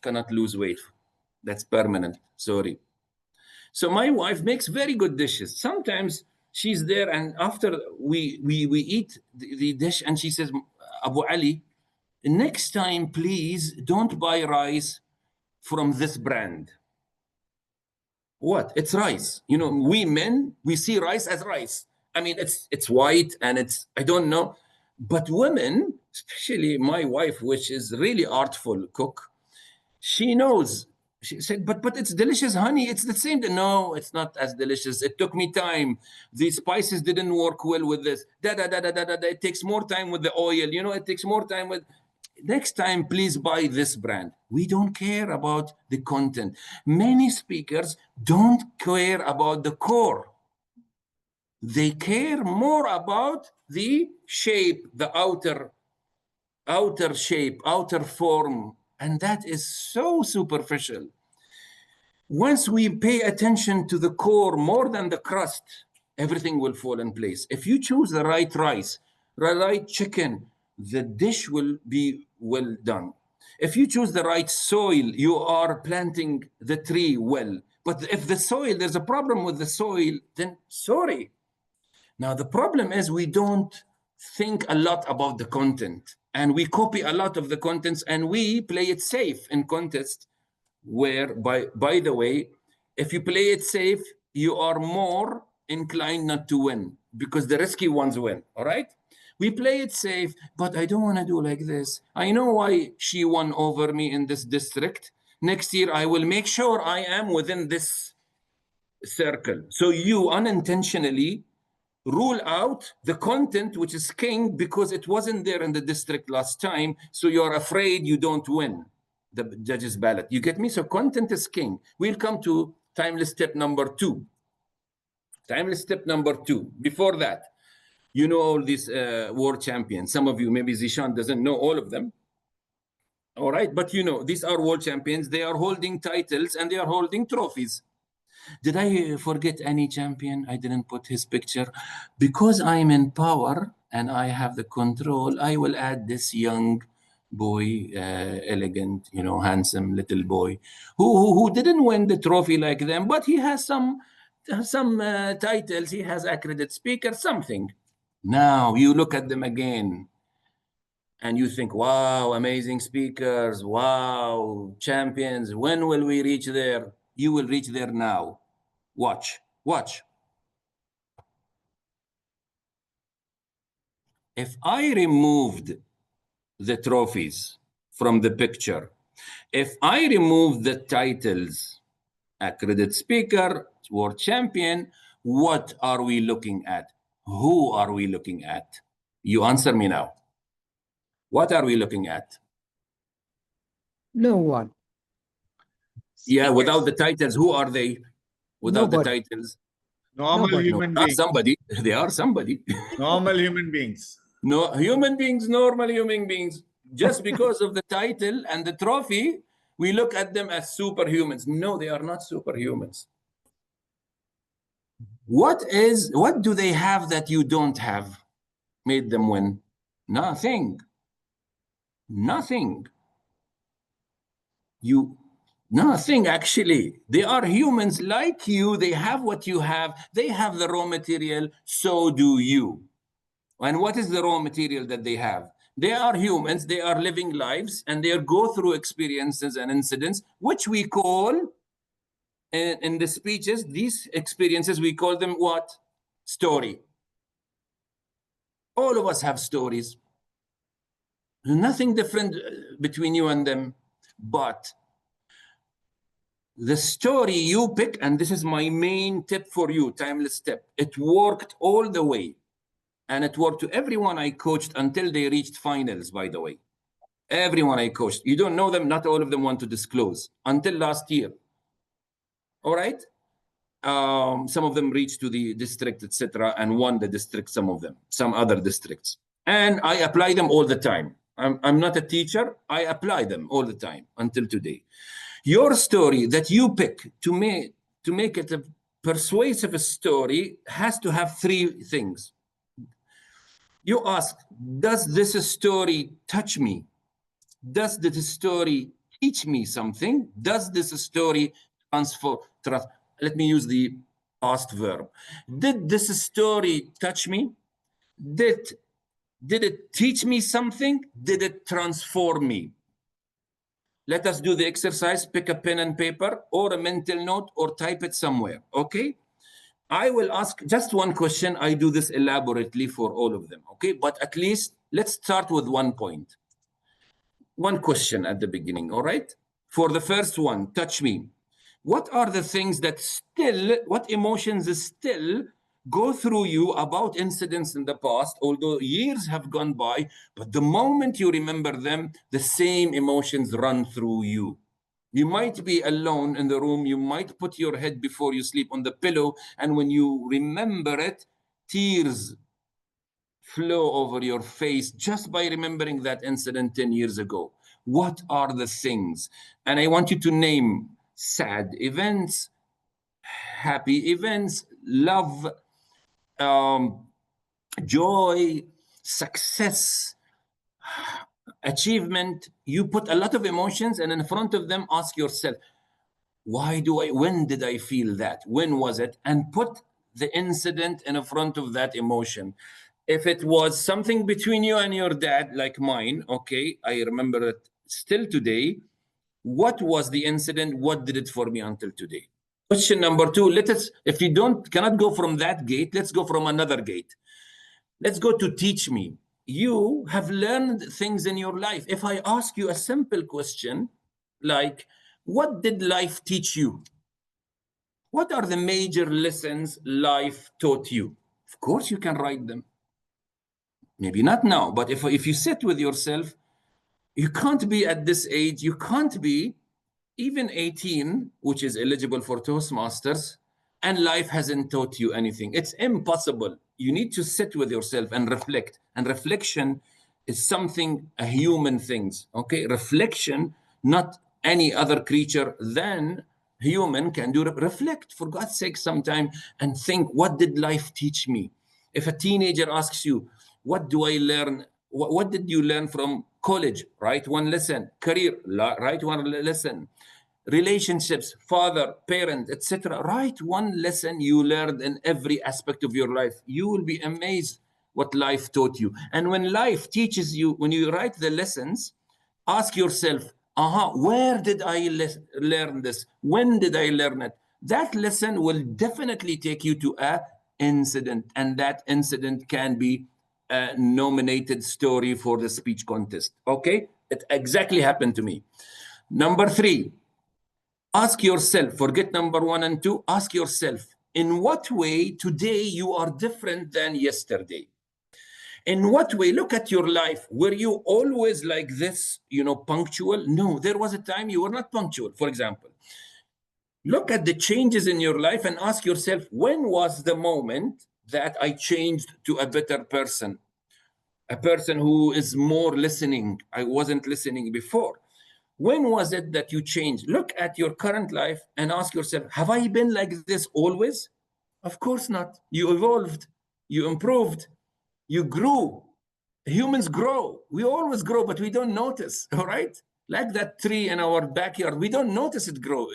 Speaker 1: cannot lose weight. That's permanent. Sorry. So my wife makes very good dishes. Sometimes she's there, and after we eat the dish, and she says, Abu Ali, next time, please don't buy rice from this brand. What? It's rice. We men, we see rice as rice. I mean, it's white and I don't know. But women, especially my wife, which is really artful cook, she knows. She said, but it's delicious, honey. It's the same. No, it's not as delicious. It took me time. The spices didn't work well with this. It takes more time with the oil. You know, it takes more time with... Next time, please buy this brand. We don't care about the content. Many speakers don't care about the core. They care more about the shape, the outer shape, outer form. And that is so superficial. Once we pay attention to the core more than the crust, everything will fall in place. If you choose the right rice, the right chicken, the dish will be well done. If you choose the right soil, you are planting the tree well. But if the soil, there's a problem with the soil, then sorry. Now, the problem is we don't think a lot about the content, and we copy a lot of the contents, and we play it safe in contests where, by the way, if you play it safe, you are more inclined not to win because the risky ones win, all right? We play it safe, but I don't want to do like this. I know why she won over me in this district. Next year, I will make sure I am within this circle. So you unintentionally rule out the content, which is king, because it wasn't there in the district last time. So you're afraid you don't win the judges' ballot. You get me? So content is king. We'll come to timeless step number 2. Timeless step number 2. Before that, you know all these world champions. Some of you, maybe Zishan doesn't know all of them. All right, but you know, these are world champions. They are holding titles and they are holding trophies. Did I forget any champion? I didn't put his picture. Because I'm in power and I have the control, I will add this young boy, elegant, you know, handsome little boy, who didn't win the trophy like them, but he has some titles. He has accredited speaker, something. Now you look at them again and you think, wow, amazing speakers, wow, champions. When will we reach there? You will reach there now. Watch. If I removed the trophies from the picture, if I remove the titles, accredited speaker, world champion, what are we looking at? Who are we looking at? You answer me now. What are we looking at?
Speaker 4: No one.
Speaker 1: Yeah, without the titles, who are they? Without
Speaker 4: Nobody.
Speaker 1: the titles.
Speaker 2: Normal
Speaker 4: Nobody.
Speaker 2: human
Speaker 1: They are
Speaker 2: beings.
Speaker 1: somebody. They are somebody.
Speaker 2: Normal human beings.
Speaker 1: No, human beings, normal human beings. Just because of the title and the trophy, we look at them as superhumans. No, they are not superhumans. What do they have that you don't have made them win? Nothing. Nothing, actually. They are humans like you. They have what you have. They have the raw material. So do you. And what is the raw material that they have? They are humans. They are living lives, and they go through experiences and incidents, which we call, in the speeches, these experiences, we call them what? Story. All of us have stories. Nothing different between you and them. But the story you pick, and this is my main tip for you, timeless tip, it worked all the way. And it worked to everyone I coached until they reached finals, by the way. Everyone I coached. You don't know them, not all of them want to disclose. Until last year. All right? Some of them reached to the district, etc., and won the district, some other districts. And I apply them all the time. I'm not a teacher. I apply them all the time until today. Your story that you pick to make it a persuasive story has to have 3 things. You ask, does this story touch me? Does this story teach me something? Does this story transfer? Let me use the past verb. Did this story touch me? Did it teach me something? Did it transform me? Let us do the exercise. Pick a pen and paper or a mental note or type it somewhere, okay? I will ask just one question. I do this elaborately for all of them, okay? But at least let's start with one point. One question at the beginning, all right? For the first one, touch me. What are the things that still, what emotions still go through you about incidents in the past, although years have gone by, but the moment you remember them, the same emotions run through you. You might be alone in the room, you might put your head before you sleep on the pillow, and when you remember it, tears flow over your face just by remembering that incident 10 years ago. What are the things? And I want you to name sad events, happy events, love, joy, success, achievement. You put a lot of emotions, and in front of them, ask yourself, when did I feel that? When was it? And put the incident in front of that emotion. If it was something between you and your dad, like mine, okay, I remember it still today. What was the incident? What did it for me until today? Question number 2, if you cannot go from that gate, let's go from another gate. Let's go to teach me. You have learned things in your life. If I ask you a simple question, like, what did life teach you? What are the major lessons life taught you? Of course, you can write them. Maybe not now, but if you sit with yourself, you can't be at this age, you can't be even 18, which is eligible for Toastmasters, and life hasn't taught you anything. It's impossible. You need to sit with yourself and reflect. And reflection is something, a human thing, okay? Reflection, not any other creature than human can do. Reflect, for God's sake, sometime, and think, what did life teach me? If a teenager asks you, what do I learn? What did you learn from college? Write one lesson. Career, write one lesson. Relationships, father, parent, etc. Write one lesson you learned in every aspect of your life. You will be amazed what life taught you. And when life teaches you, when you write the lessons, ask yourself, where did I learn this? When did I learn it? That lesson will definitely take you to an incident, and that incident can be a nominated story for the speech contest. Okay? It exactly happened to me. Number 3, ask yourself, forget number 1 and 2, ask yourself, in what way today you are different than yesterday? In what way? Look at your life. Were you always like this, punctual? No, there was a time you were not punctual, for example. Look at the changes in your life and ask yourself, when was the moment that I changed to a better person? A person who is more listening. I wasn't listening before. When was it that you changed? Look at your current life and ask yourself, have I been like this always? Of course not. You evolved, you improved, you grew. Humans grow. We always grow, but we don't notice, all right? Like that tree in our backyard, we don't notice it grew.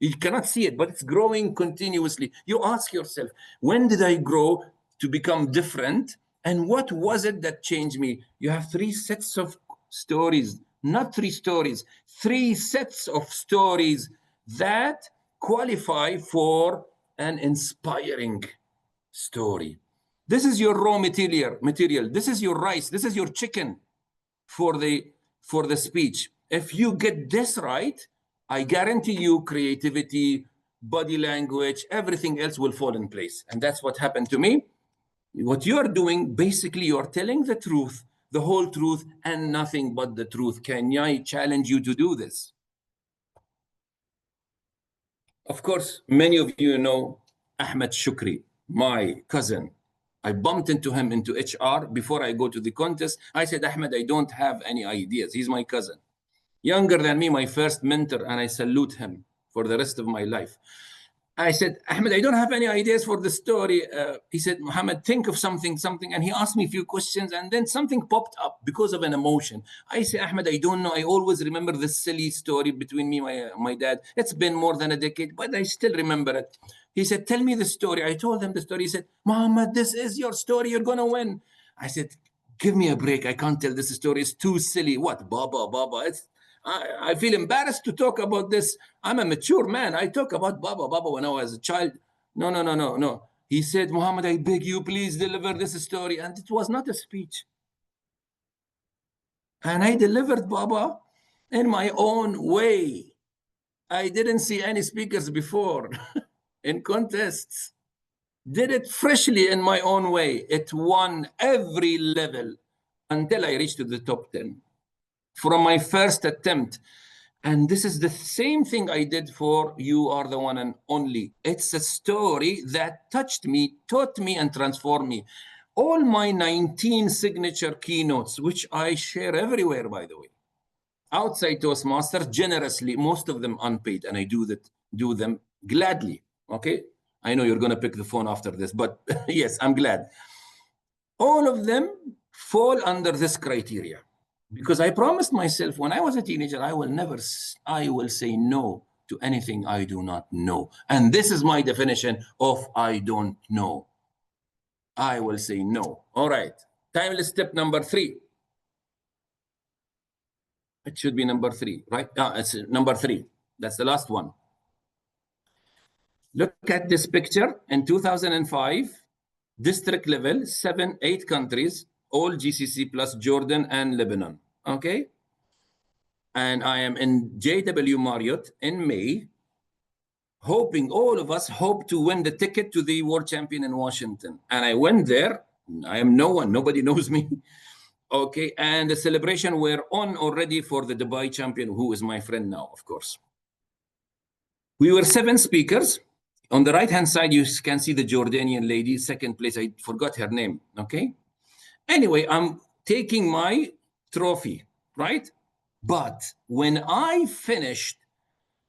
Speaker 1: You cannot see it, but it's growing continuously. You ask yourself, when did I grow to become different? And what was it that changed me? You have 3 sets of stories, not 3 stories, 3 sets of stories that qualify for an inspiring story. This is your raw material. This is your rice. This is your chicken for the speech. If you get this right, I guarantee you creativity, body language, everything else will fall in place. And that's what happened to me. What you are doing, basically, you are telling the truth, the whole truth, and nothing but the truth. Can I challenge you to do this? Of course, many of you know Mohamed Shukri, my cousin. I bumped into him into HR before I go to the contest. I said, Ahmed, I don't have any ideas. He's my cousin. Younger than me, my first mentor, and I salute him for the rest of my life. I said, Ahmed, I don't have any ideas for the story. He said, Mohammed, think of something. And he asked me a few questions, and then something popped up because of an emotion. I say, Ahmed, I don't know. I always remember this silly story between me and my dad. It's been more than a decade, but I still remember it. He said, tell me the story. I told him the story. He said, Mohammed, this is your story. You're going to win. I said, give me a break. I can't tell this story. It's too silly. What? Baba. I feel embarrassed to talk about this. I'm a mature man. I talk about Baba when I was a child. No. He said, Mohammed, I beg you, please deliver this story. And it was not a speech. And I delivered Baba. in my own way. I didn't see any speakers before in contests. Did it freshly in my own way. It won every level until I reached to the top 10 from my first attempt. And this is the same thing I did for You Are the One and Only. It's a story that touched me, taught me, and transformed me. All my 19 signature keynotes, which I share everywhere, by the way, outside Toastmasters, generously, most of them unpaid, and I do them gladly. Okay, I know you're going to pick the phone after this, but yes, I'm glad. All of them fall under this criteria because I promised myself when I was a teenager, I will say no to anything I do not know. And this is my definition of I don't know. I will say no. All right. Timeless step number 3. It should be number 3, right? It's number 3. That's the last one. Look at this picture. In 2005, district level, 8 countries, all GCC plus Jordan and Lebanon. Okay? And I am in JW Marriott in May, hoping, all of us hope to win the ticket to the world champion in Washington. And I went there. I am no one. Nobody knows me. Okay. And the celebration were on already for the Dubai champion, who is my friend now, of course. We were 7 speakers. On the right-hand side, you can see the Jordanian lady, second place. I forgot her name. Okay. Anyway, I'm taking my trophy, right? But when I finished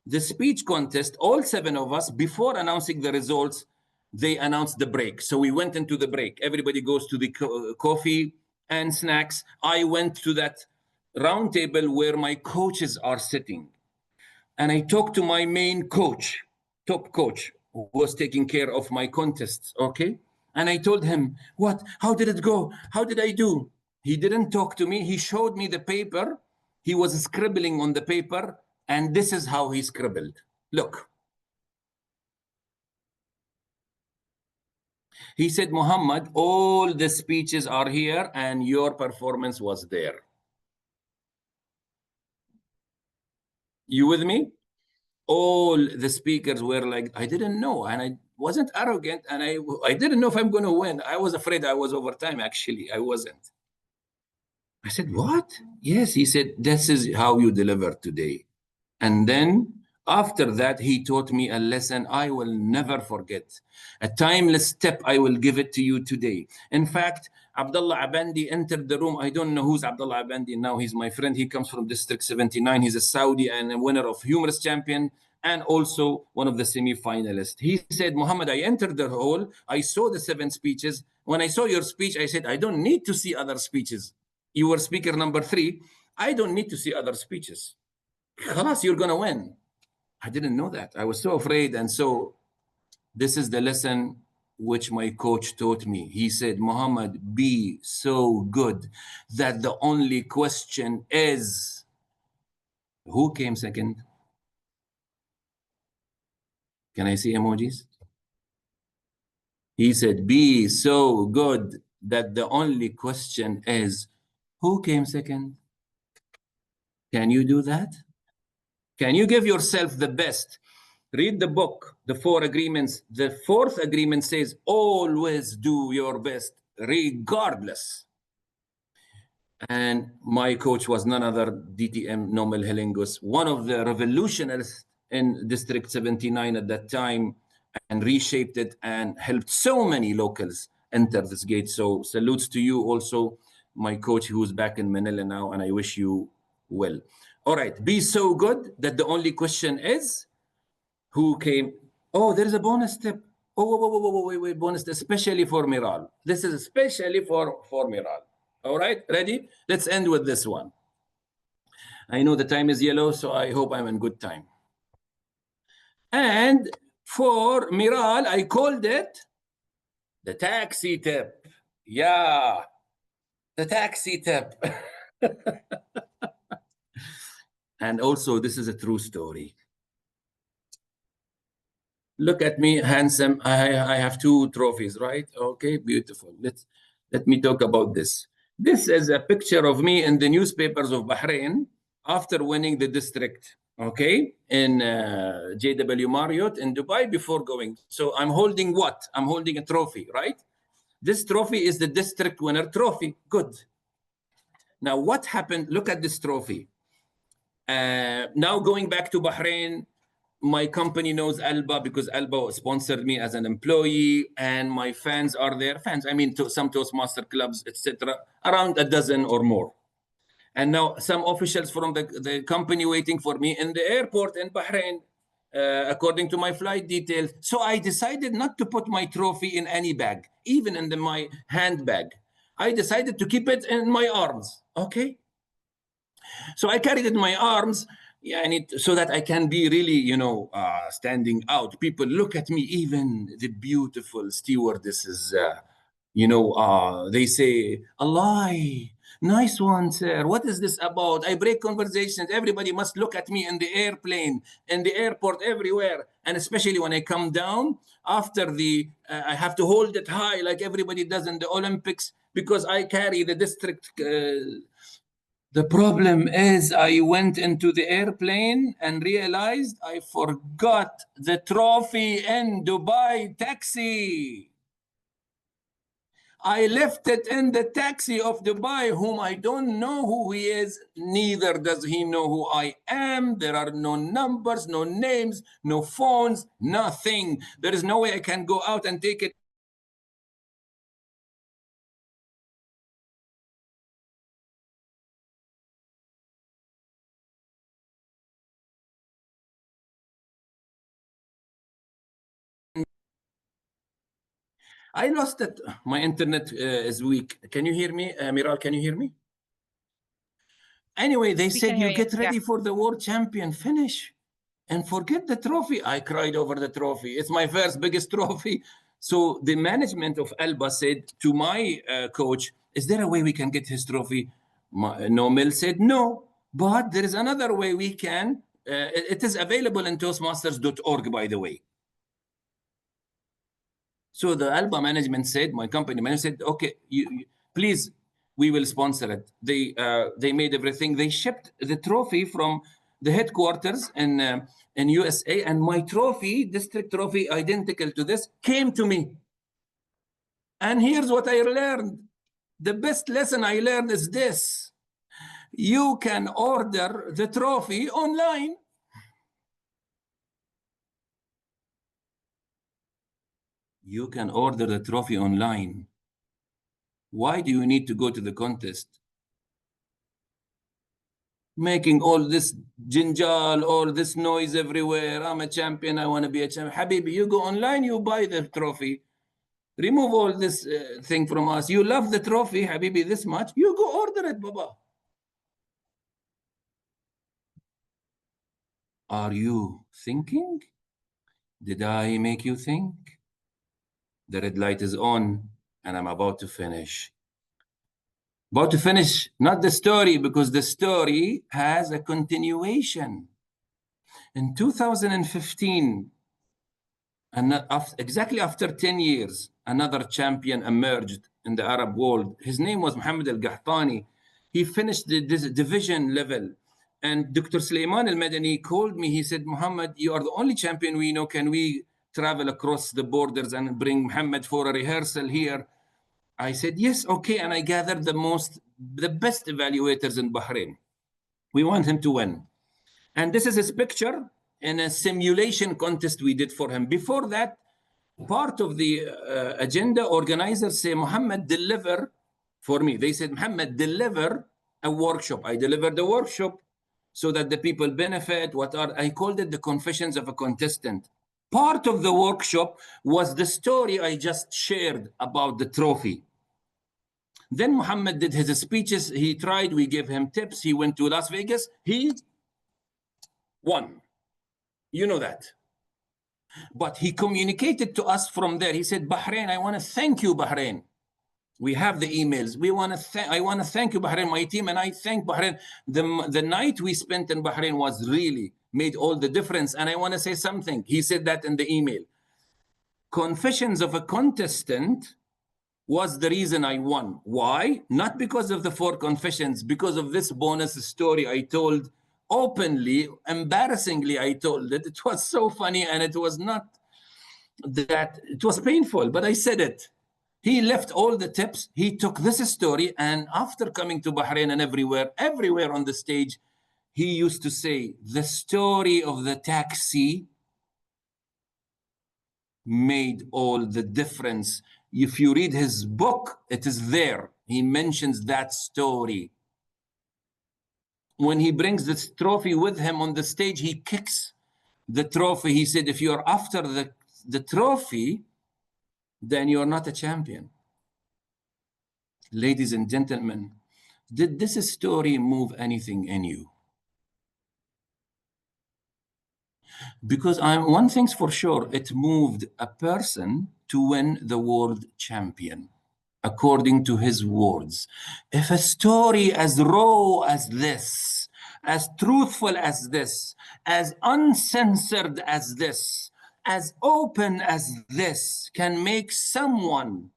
Speaker 1: the speech contest, all 7 of us, before announcing the results, they announced the break. So we went into the break. Everybody goes to the coffee and snacks. I went to that round table where my coaches are sitting. And I talked to my main coach, top coach, who was taking care of my contests, okay? And I told him, what? How did it go? How did I do? He didn't talk to me. He showed me the paper. He was scribbling on the paper, and this is how he scribbled. Look. He said, Muhammad, all the speeches are here, and your performance was there. You with me? All the speakers were like, I didn't know, and I wasn't arrogant, and I didn't know if I'm going to win. I was afraid I was over time, actually. I wasn't. I said, what? Yes, he said, this is how you deliver today. And then after that, he taught me a lesson I will never forget. A timeless step, I will give it to you today. In fact, Abdullah Abandi entered the room. I don't know who's Abdullah Abandi now. He's my friend. He comes from District 79. He's a Saudi and a winner of Humorous Champion and also one of the semi-finalists. He said, Muhammad, I entered the hall. I saw the 7 speeches. When I saw your speech, I said, I don't need to see other speeches. You were speaker number 3. I don't need to see other speeches. Khalas, you're going to win. I didn't know that. I was so afraid. And so this is the lesson which my coach taught me. He said, Muhammad, be so good that the only question is, who came second? Can I see emojis? He said, be so good that the only question is, who came second? Can you do that? Can you give yourself the best? Read the book, The 4 Agreements. The 4th agreement says, always do your best, regardless. And my coach was none other DTM Nomel Helingus, one of the revolutionaries in District 79 at that time, and reshaped it and helped so many locals enter this gate. So salutes to you also, my coach, who's back in Manila now, and I wish you well. All right, be so good that the only question is, who came? Oh, there is a bonus step. Oh, wait, bonus step, especially for Miral. This is especially for Miral. All right, ready? Let's end with this one. I know the time is yellow, so I hope I'm in good time. And for Miral, I called it the taxi tip. Yeah, the taxi tip. And also, this is a true story. Look at me, handsome. I have 2 trophies, right? Okay, beautiful. Let me talk about this. This is a picture of me in the newspapers of Bahrain. after winning the district, okay, in JW Marriott in Dubai before going. So I'm holding what? I'm holding a trophy, right? This trophy is the district winner trophy. Good. Now, what happened? Look at this trophy. Now going back to Bahrain, my company knows Alba because Alba sponsored me as an employee, and my fans are there. Fans, I mean, some Toastmaster clubs, etc., around a dozen or more. And now some officials from the company waiting for me in the airport in Bahrain, according to my flight details. So I decided not to put my trophy in any bag, even in my handbag. I decided to keep it in my arms, okay? So I carried it in my arms, yeah, and so that I can be really, standing out. People look at me, even the beautiful stewardesses, they say, Allah, nice one, sir. What is this about? I break conversations. Everybody must look at me in the airplane, in the airport, everywhere. And especially when I come down, after I have to hold it high like everybody does in the Olympics because I carry the district. The problem is I went into the airplane and realized I forgot the trophy in Dubai taxi. I left it in the taxi of Dubai, whom I don't know who he is. Neither does he know who I am. There are no numbers, no names, no phones, nothing. There is no way I can go out and take it. I lost it. My internet is weak. Can you hear me? Miral, can you hear me? Anyway, they said, you get ready for the world champion finish and forget the trophy. I cried over the trophy. It's my first biggest trophy. So the management of Alba said to my coach, is there a way we can get his trophy? Nomel said, no, but there is another way we can. It is available in Toastmasters.org, by the way. So the Alba management said, my company management said, okay, please, we will sponsor it. They made everything. They shipped the trophy from the headquarters in USA, and my trophy, district trophy, identical to this, came to me. And here's what I learned. The best lesson I learned is this. You can order the trophy online. You can order the trophy online. Why do you need to go to the contest? Making all this jinjal, all this noise everywhere. I'm a champion. I want to be a champion. Habibi, you go online, you buy the trophy. Remove all this thing from us. You love the trophy, Habibi, this much. You go order it, Baba. Are you thinking? Did I make you think? The red light is on, and I'm about to finish. About to finish, not the story, because the story has a continuation. In 2015, and exactly after 10 years, another champion emerged in the Arab world. His name was Mohamed Al-Gahtani. He finished the division level. And Dr. Sulaiman Al-Madani called me. He said, Mohammed, you are the only champion we know. Can we travel across the borders and bring Mohammed for a rehearsal here? I said, yes, okay. And I gathered the best evaluators in Bahrain. We want him to win. And this is his picture in a simulation contest we did for him. Before that, part of the agenda, organizers say, Mohammed, deliver for me. They said, Mohammed, deliver a workshop. I delivered the workshop so that the people benefit. I called it the confessions of a contestant. Part of the workshop was the story I just shared about the trophy. Then Mohammed did his speeches. He tried, we gave him tips. He went to Las Vegas. He won. You know that. But he communicated to us from there. He said, Bahrain, I want to thank you, Bahrain. We have the emails. I want to thank you, Bahrain, my team, and I thank Bahrain. The night we spent in Bahrain was really made all the difference. And I want to say something. He said that in the email. Confessions of a contestant was the reason I won. Why? Not because of the 4 confessions, because of this bonus story I told openly. Embarrassingly, I told it. It was so funny, and it was not that, it was painful, but I said it. He left all the tips. He took this story, and after coming to Bahrain and everywhere on the stage, he used to say, the story of the taxi made all the difference. If you read his book, it is there. He mentions that story. When he brings this trophy with him on the stage, he kicks the trophy. He said, if you're after the trophy, then you're not a champion. Ladies and gentlemen, did this story move anything in you? Because one thing's for sure, it moved a person to win the world champion, according to his words. If a story as raw as this, as truthful as this, as uncensored as this, as open as this can make someone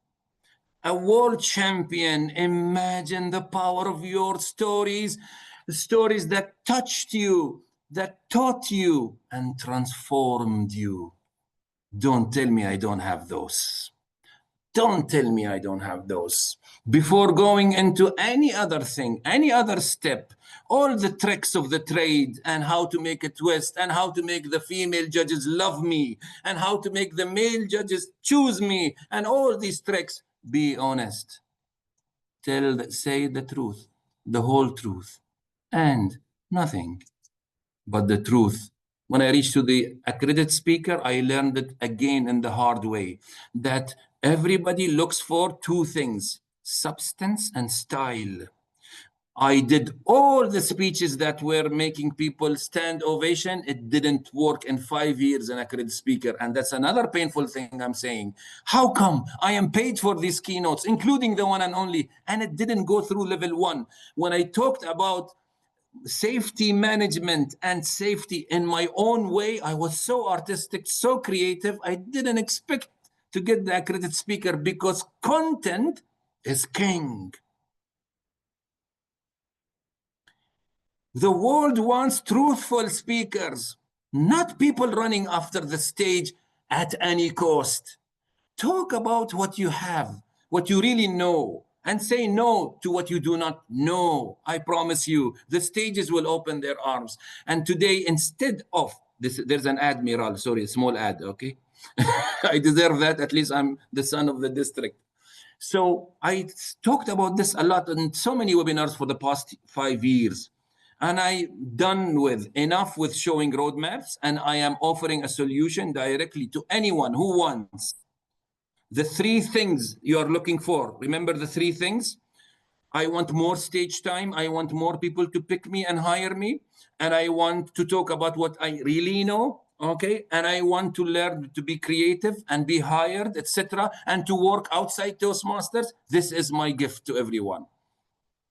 Speaker 1: a world champion, imagine the power of your stories, stories that touched you, that taught you and transformed you. Don't tell me I don't have those. Don't tell me I don't have those. Before going into any other thing, any other step, all the tricks of the trade and how to make a twist and how to make the female judges love me and how to make the male judges choose me and all these tricks, be honest. Say the truth, the whole truth, and nothing but the truth. When I reached to the accredited speaker, I learned it again in the hard way, that everybody looks for 2 things, substance and style. I did all the speeches that were making people stand ovation. It didn't work in 5 years an accredited speaker. And that's another painful thing I'm saying. How come I am paid for these keynotes, including the one and only, and it didn't go through level 1? When I talked about safety management and safety in my own way, I was so artistic, so creative. I didn't expect to get the accredited speaker because content is king. The world wants truthful speakers, not people running after the stage at any cost. Talk about what you have, what you really know, and say no to what you do not know. I promise you, the stages will open their arms. And today, instead of this, there's an admiral, sorry, a small ad, okay? I deserve that. At least I'm the son of the district. So I talked about this a lot in so many webinars for the past 5 years. And I'm done with enough with showing roadmaps, and I am offering a solution directly to anyone who wants the 3 things you are looking for. Remember the 3 things? I want more stage time. I want more people to pick me and hire me. And I want to talk about what I really know. Okay. And I want to learn to be creative and be hired, etc. And to work outside Toastmasters. This is my gift to everyone.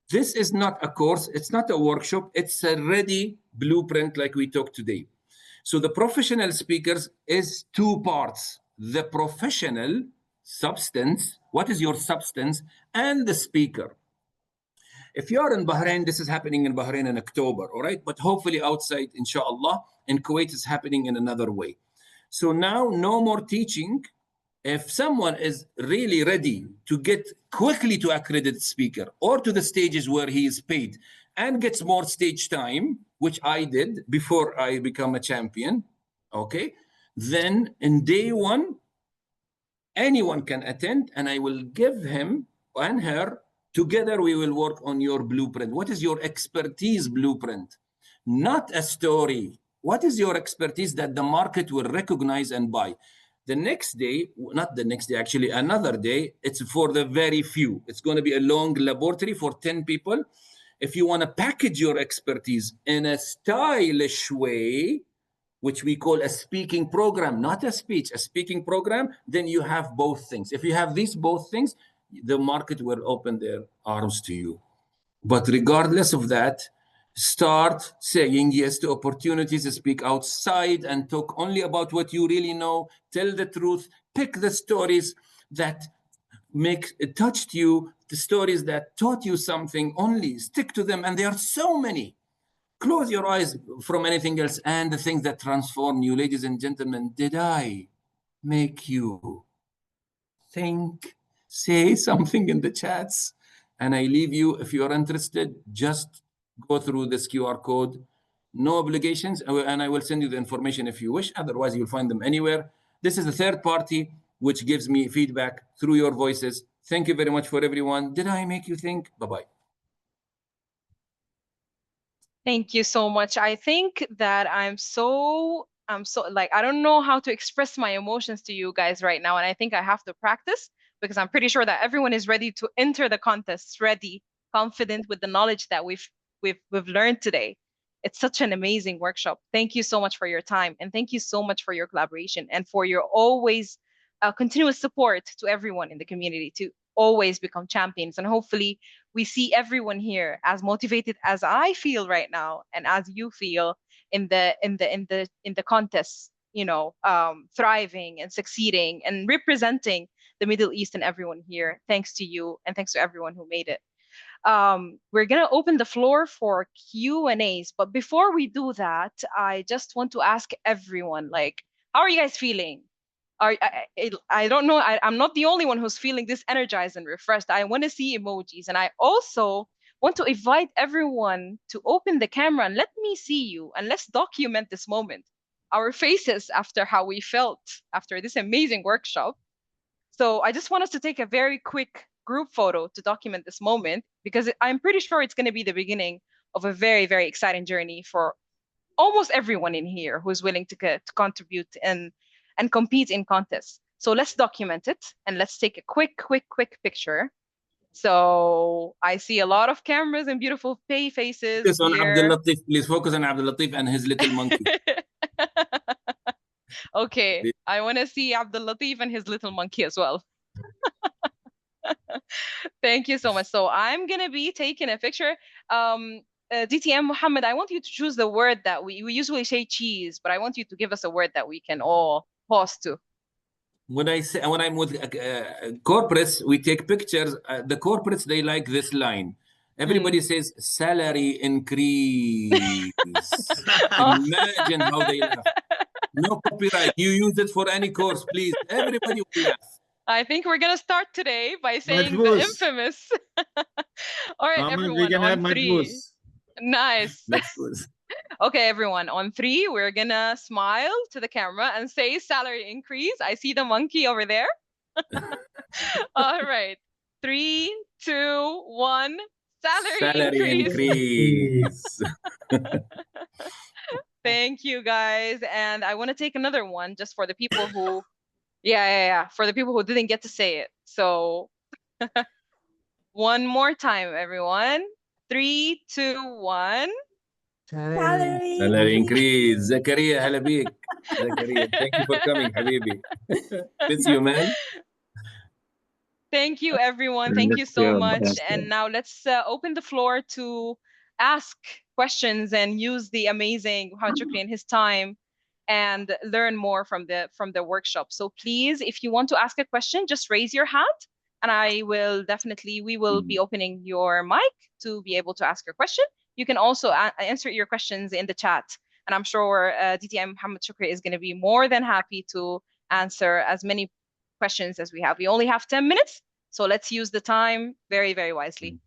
Speaker 1: This is not a course. It's not a workshop. It's a ready blueprint like we talked today. So the professional speakers is 2 parts. The professional substance, what is your substance, and the speaker. If you are in Bahrain, this is happening in Bahrain in October, all right? But hopefully outside, inshallah, in Kuwait, it's happening in another way. So now, no more teaching. If someone is really ready to get quickly to accredited speaker or to the stages where he is paid and gets more stage time, which I did before I become a champion, okay? Then in day 1, anyone can attend, and I will give him and her, together we will work on your blueprint. What is your expertise blueprint? Not a story. What is your expertise that the market will recognize and buy? The next day, not the next day, actually another day, it's for the very few. It's going to be a long laboratory for 10 people. If you want to package your expertise in a stylish way, which we call a speaking program, not a speech, a speaking program, then you have both things. If you have these both things, the market will open their arms to you. But regardless of that, start saying yes to opportunities, speak outside and talk only about what you really know, tell the truth, pick the stories that touched you, the stories that taught you something only. Stick to them, and there are so many. Close your eyes from anything else, and the things that transform you. Ladies and gentlemen, did I make you think? Say something in the chats, and I leave you. If you are interested, just go through this QR code. No obligations, and I will send you the information if you wish. Otherwise, you'll find them anywhere. This is the third party which gives me feedback through your voices. Thank you very much for everyone. Did I make you think? Bye-bye.
Speaker 10: Thank you so much. I think that I'm so like, I don't know how to express my emotions to you guys right now. And I think I have to practice, because I'm pretty sure that everyone is ready to enter the contest, ready, confident with the knowledge that we've learned today. It's such an amazing workshop. Thank you so much for your time, and thank you so much for your collaboration and for your always continuous support to everyone in the community to always become champions. And hopefully we see everyone here as motivated as I feel right now, and as you feel in the contest, you know, thriving and succeeding and representing the Middle East and everyone here. Thanks to you, and thanks to everyone who made it. We're gonna open the floor for Q&As, but before we do that, I just want to ask everyone, like, how are you guys feeling? I don't know. I'm not the only one who's feeling this energized and refreshed. I want to see emojis, and I also want to invite everyone to open the camera and let me see you, and let's document this moment, our faces after how we felt after this amazing workshop. So I just want us to take a very quick group photo to document this moment, because I'm pretty sure it's going to be the beginning of a very, very exciting journey for almost everyone in here who's willing to contribute and compete in contests. So let's document it, and let's take a quick picture. So I see a lot of cameras and beautiful faces
Speaker 1: Focus on
Speaker 10: here.
Speaker 1: Abdul Latif, please. Focus on Abdul Latif and his little monkey.
Speaker 10: Okay, I want to see Abdul Latif and his little monkey as well. Thank you so much. So I'm gonna be taking a picture. DTM Mohammed, I want you to choose the word that we usually say cheese, but I want you to give us a word that we can all pause to.
Speaker 1: When I'm with corporates, we take pictures. The corporates, they like this line. Everybody says salary increase. Imagine how they laugh. No copyright. You use it for any course, please. Everybody will laugh.
Speaker 10: I think we're gonna start today by saying the infamous. All right, everyone,
Speaker 2: we can
Speaker 10: on
Speaker 2: have
Speaker 10: 3. Nice. Okay, everyone, on 3, we're gonna smile to the camera and say salary increase. I see the monkey over there. All right, 3, 2, 1. Salary increase. Thank you, guys. And I want to take another one just for the people who, for the people who didn't get to say it. So one more time, everyone. 3, 2, 1.
Speaker 1: Salary increase. Zakaria, هلا بيك. Zakaria, thank you for coming, حبيبي. Miss you, man.
Speaker 10: Thank you, everyone. Thank you so much. And now let's open the floor to ask questions and use the amazing Mohamed Shukri and his time and learn more from the workshop. So please, if you want to ask a question, just raise your hand, and we will be opening your mic to be able to ask your question. You can also answer your questions in the chat, and I'm sure DTM Mohamed Shukri is going to be more than happy to answer as many questions as we have. We only have 10 minutes, so let's use the time very, very wisely.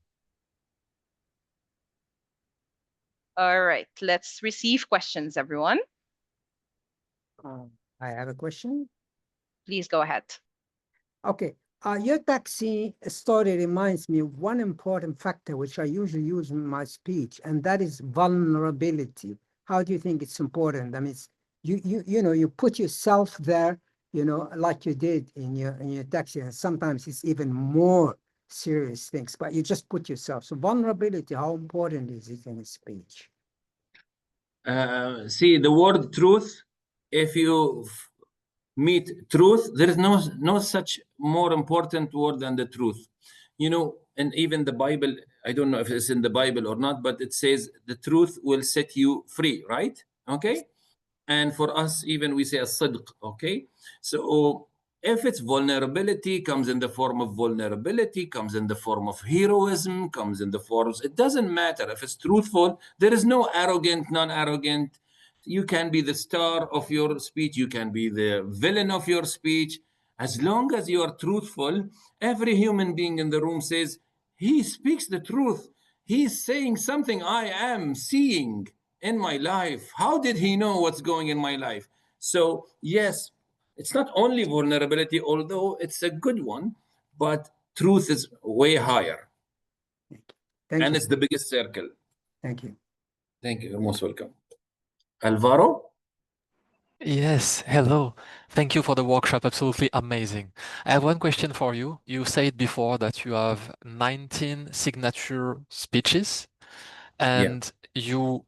Speaker 10: All right, let's receive questions, everyone.
Speaker 4: I have a question.
Speaker 10: Please go ahead.
Speaker 4: Okay. Your taxi story reminds me of one important factor which I usually use in my speech, and that is vulnerability. How do you think it's important? I mean, you put yourself there, like you did in your taxi, and sometimes it's even more serious things, but you just put yourself. So vulnerability, how important is it in a speech?
Speaker 1: See, the word truth, if you meet truth, there is no such more important word than the truth. And even the Bible, I don't know if it's in the Bible or not, but it says the truth will set you free, right? Okay. And for us, even we say as-sidq, okay? So If it's vulnerability, comes in the form of vulnerability, comes in the form of heroism, comes in the forms. It doesn't matter. If it's truthful, there is no arrogant, non-arrogant. You can be the star of your speech. You can be the villain of your speech. As long as you are truthful, every human being in the room says, he speaks the truth. He's saying something I am seeing in my life. How did he know what's going in my life? So, yes, it's not only vulnerability, although it's a good one, but truth is way higher.
Speaker 4: Thank
Speaker 1: And
Speaker 4: you.
Speaker 1: it's the biggest circle.
Speaker 4: Thank you.
Speaker 1: Thank you. You're most welcome. Alvaro?
Speaker 12: Yes, hello. Thank you for the workshop. Absolutely amazing. I have one question for you. You said before that you have 19 signature speeches, and you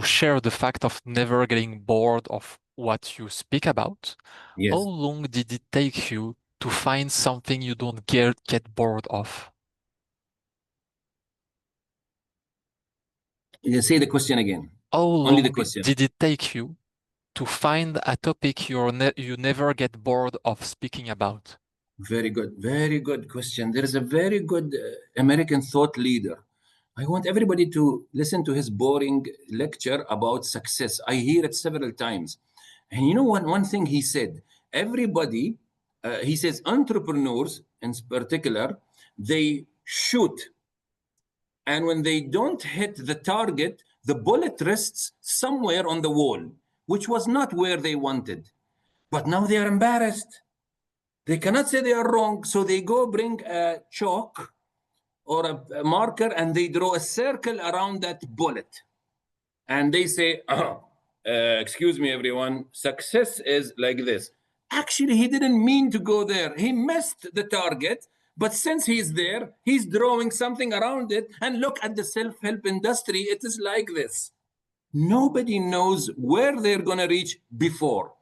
Speaker 12: share the fact of never getting bored of what you speak about.
Speaker 1: Yes.
Speaker 12: How long did it take you to find something you don't get bored of?
Speaker 1: You say the question again.
Speaker 12: How
Speaker 1: Only the
Speaker 12: long
Speaker 1: question.
Speaker 12: did it take you to find a topic you never get bored of speaking about?
Speaker 1: Very good. Very good question. There is a very good American thought leader. I want everybody to listen to his boring lecture about success. I hear it several times. And you know one thing he said? Everybody, he says entrepreneurs in particular, they shoot. And when they don't hit the target, the bullet rests somewhere on the wall, which was not where they wanted. But now they are embarrassed. They cannot say they are wrong, so they go bring a chalk or a marker and they draw a circle around that bullet. And they say, excuse me, everyone, success is like this. Actually, he didn't mean to go there. He missed the target, but since he's there, he's drawing something around it. And look at the self-help industry. It is like this. Nobody knows where they're going to reach before,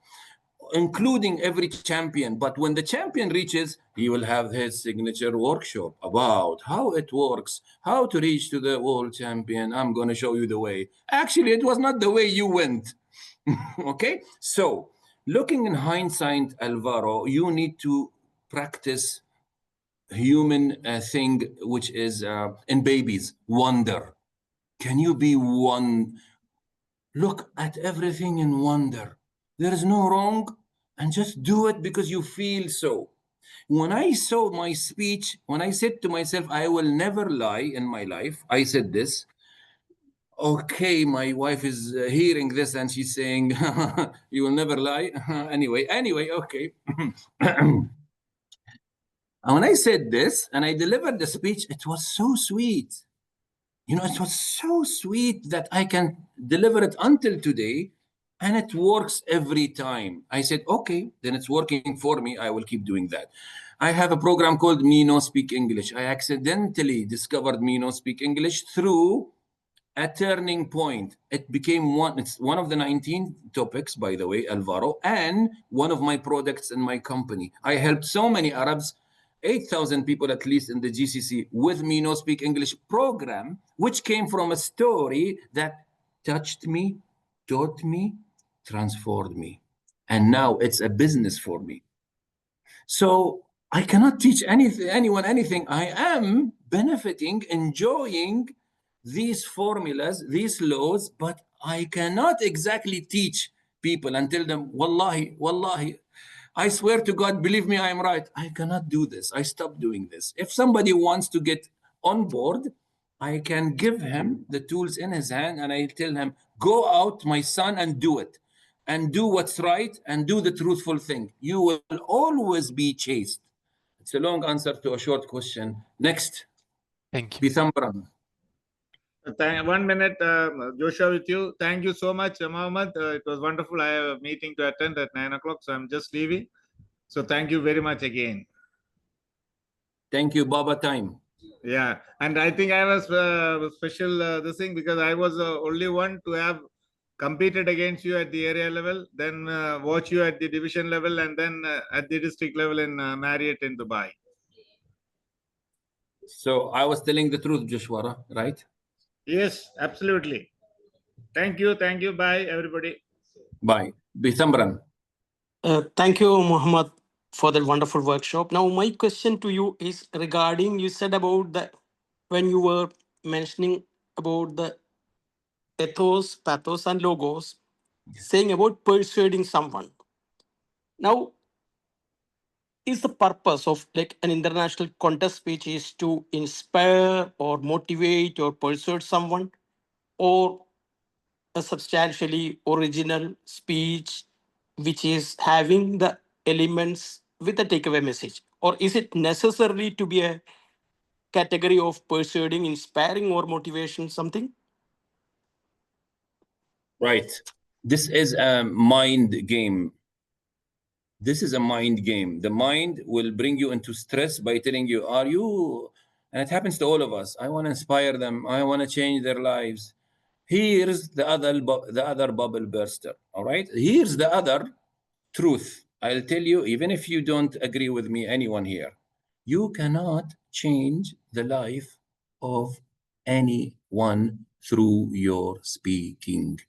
Speaker 1: including every champion. But when the champion reaches, he will have his signature workshop about how it works, how to reach to the world champion. I'm going to show you the way. Actually, it was not the way you went. Okay? So, looking in hindsight, Alvaro, you need to practice human thing, which is in babies, wonder. Can you be one? Look at everything in wonder. There is no wrong, and just do it because you feel so. When I saw my speech, when I said to myself, I will never lie in my life, I said this. Okay, my wife is hearing this and she's saying, you will never lie. Anyway, okay. And when I said this and I delivered the speech, it was so sweet. You know, it was so sweet that I can deliver it until today, and it works every time. I said, okay, then it's working for me. I will keep doing that. I have a program called Me No Speak English. I accidentally discovered Me No Speak English through a turning point. It became it's one of the 19 topics, by the way, Alvaro, and one of my products in my company. I helped so many Arabs, 8,000 people at least in the GCC with Me No Speak English program, which came from a story that touched me, taught me, transformed me. And now it's a business for me. So I cannot teach anyone anything. I am benefiting, enjoying these formulas, these laws, but I cannot exactly teach people and tell them, wallahi, wallahi, I swear to God, believe me, I am right. I cannot do this. I stopped doing this. If somebody wants to get on board, I can give him the tools in his hand and I tell him, go out, my son, and do it. And do what's right and do the truthful thing. You will always be chased. It's a long answer to a short question. Next.
Speaker 12: Thank you.
Speaker 1: Pithambaram.
Speaker 2: 1 minute, Joshua, with you. Thank you so much, Mohammed. It was wonderful. I have a meeting to attend at 9 o'clock, so I'm just leaving. So thank you very much again.
Speaker 1: Thank you, Baba time.
Speaker 2: Yeah, and I think I was special this thing because I was only one to have competed against you at the area level, then watch you at the division level, and then at the district level in Marriott in Dubai.
Speaker 1: So I was telling the truth, Joshua, right?
Speaker 2: Yes, absolutely. Thank you. Thank you. Bye, everybody.
Speaker 1: Bye. Pithambaram.
Speaker 3: Thank you, Mohammed, for that wonderful workshop. Now, my question to you is regarding, you said about the, when you were mentioning about the ethos, pathos, and logos, saying about persuading someone. Now, is the purpose of like an international contest speech is to inspire or motivate or persuade someone, or a substantially original speech which is having the elements with a takeaway message? Or is it necessarily to be a category of persuading, inspiring, or motivation, something?
Speaker 1: Right. This is a mind game. This is a mind game. The mind will bring you into stress by telling you, are you, and it happens to all of us, I want to inspire them, I want to change their lives. Here's the other bubble burster. All right. Here's the other truth. I'll tell you, even if you don't agree with me, anyone here, you cannot change the life of anyone through your speaking.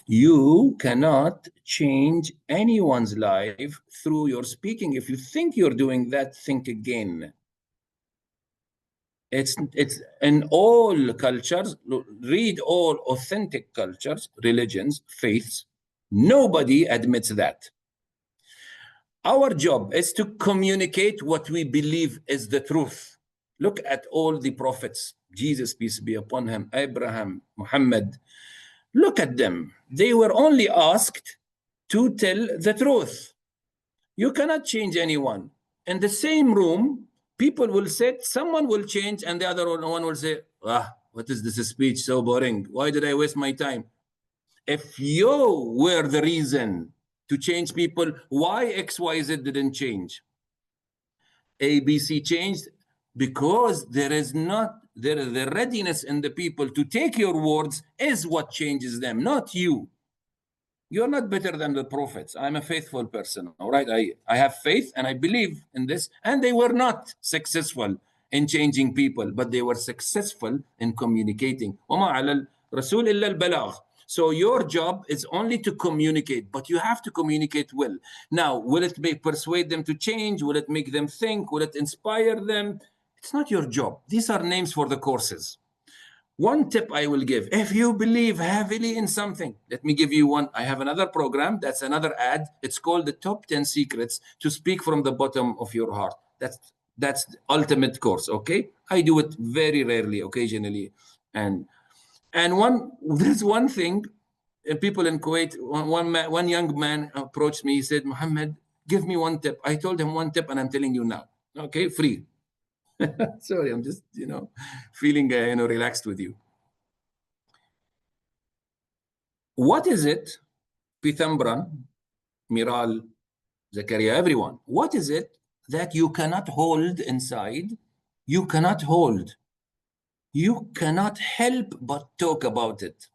Speaker 1: You cannot change anyone's life through your speaking. If you think you're doing that, think again. It's in all cultures, read all authentic cultures, religions, faiths, nobody admits that. Our job is to communicate what we believe is the truth. Look at all the prophets, Jesus, peace be upon him, Abraham, Muhammad. Look at them. They were only asked to tell the truth. You cannot change anyone. In the same room, people will say, someone will change, and the other one will say, what is this speech? So boring. Why did I waste my time? If you were the reason to change people, why XYZ didn't change? ABC changed because there is the readiness in the people to take your words is what changes them, not you. You're not better than the prophets. I'm a faithful person, all right? I have faith and I believe in this. And they were not successful in changing people, but they were successful in communicating. وَمَا عَلَى الرَّسُولِ إِلَّا الْبَلَاغِ. So your job is only to communicate, but you have to communicate well. Now, will it persuade them to change? Will it make them think? Will it inspire them? It's not your job. These are names for the courses. One tip I will give, if you believe heavily in something, let me give you one. I have another program, that's another ad. It's called the Top 10 Secrets to Speak from the Bottom of Your Heart. That's the ultimate course, okay? I do it very rarely, occasionally. And there's one thing, people in Kuwait, one young man approached me, he said, Mohammed, give me one tip. I told him one tip and I'm telling you now, okay, free. Sorry, I'm just, feeling, relaxed with you. What is it, Pitambran, Miral, Zakaria, everyone, what is it that you cannot hold inside? You cannot hold. You cannot help but talk about it.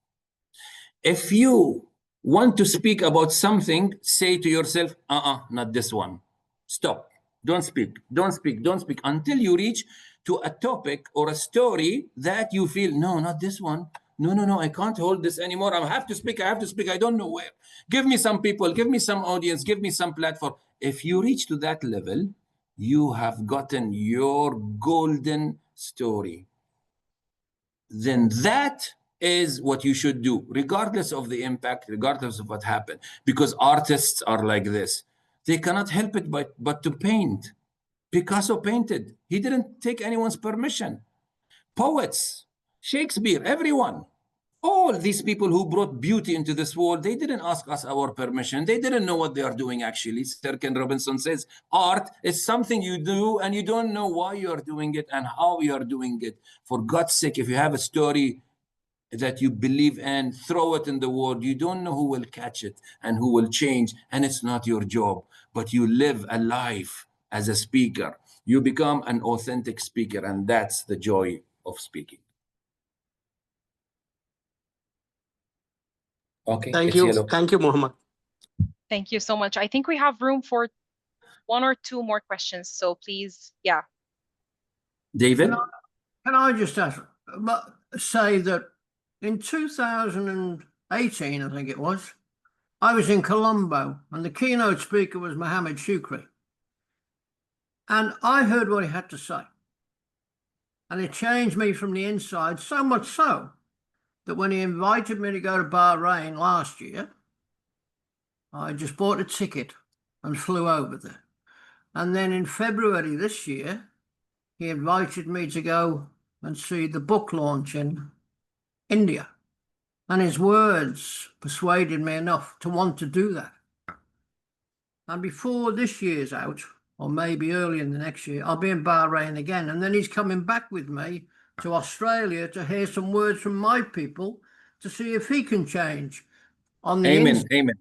Speaker 1: If you want to speak about something, say to yourself, not this one. Stop. Don't speak, don't speak, don't speak until you reach to a topic or a story that you feel, no, not this one. No, I can't hold this anymore. I have to speak. I don't know where. Give me some people, give me some audience, give me some platform. If you reach to that level, you have gotten your golden story. Then that is what you should do, regardless of the impact, regardless of what happened. Because artists are like this. They cannot help it but to paint. Picasso painted. He didn't take anyone's permission. Poets, Shakespeare, everyone. All these people who brought beauty into this world, they didn't ask us our permission. They didn't know what they are doing, actually. Sir Ken Robinson says, art is something you do and you don't know why you are doing it and how you are doing it. For God's sake, if you have a story that you believe in, throw it in the world. You don't know who will catch it and who will change, and it's not your job, but you live a life as a speaker. You become an authentic speaker, and that's the joy of speaking. Okay.
Speaker 3: Thank you. Thank you, Mohammed.
Speaker 10: Thank you so much. I think we have room for one or two more questions. So please, yeah.
Speaker 1: David?
Speaker 13: Can I just say that in 2018, I think it was, I was in Colombo and the keynote speaker was Mohamed Shukri. And I heard what he had to say. And it changed me from the inside, so much so that when he invited me to go to Bahrain last year, I just bought a ticket and flew over there. And then in February this year, he invited me to go and see the book launch in India. And his words persuaded me enough to want to do that. And before this year's out, or maybe early in the next year, I'll be in Bahrain again. And then he's coming back with me to Australia to hear some words from my people to see if he can change on the inside.
Speaker 1: Amen.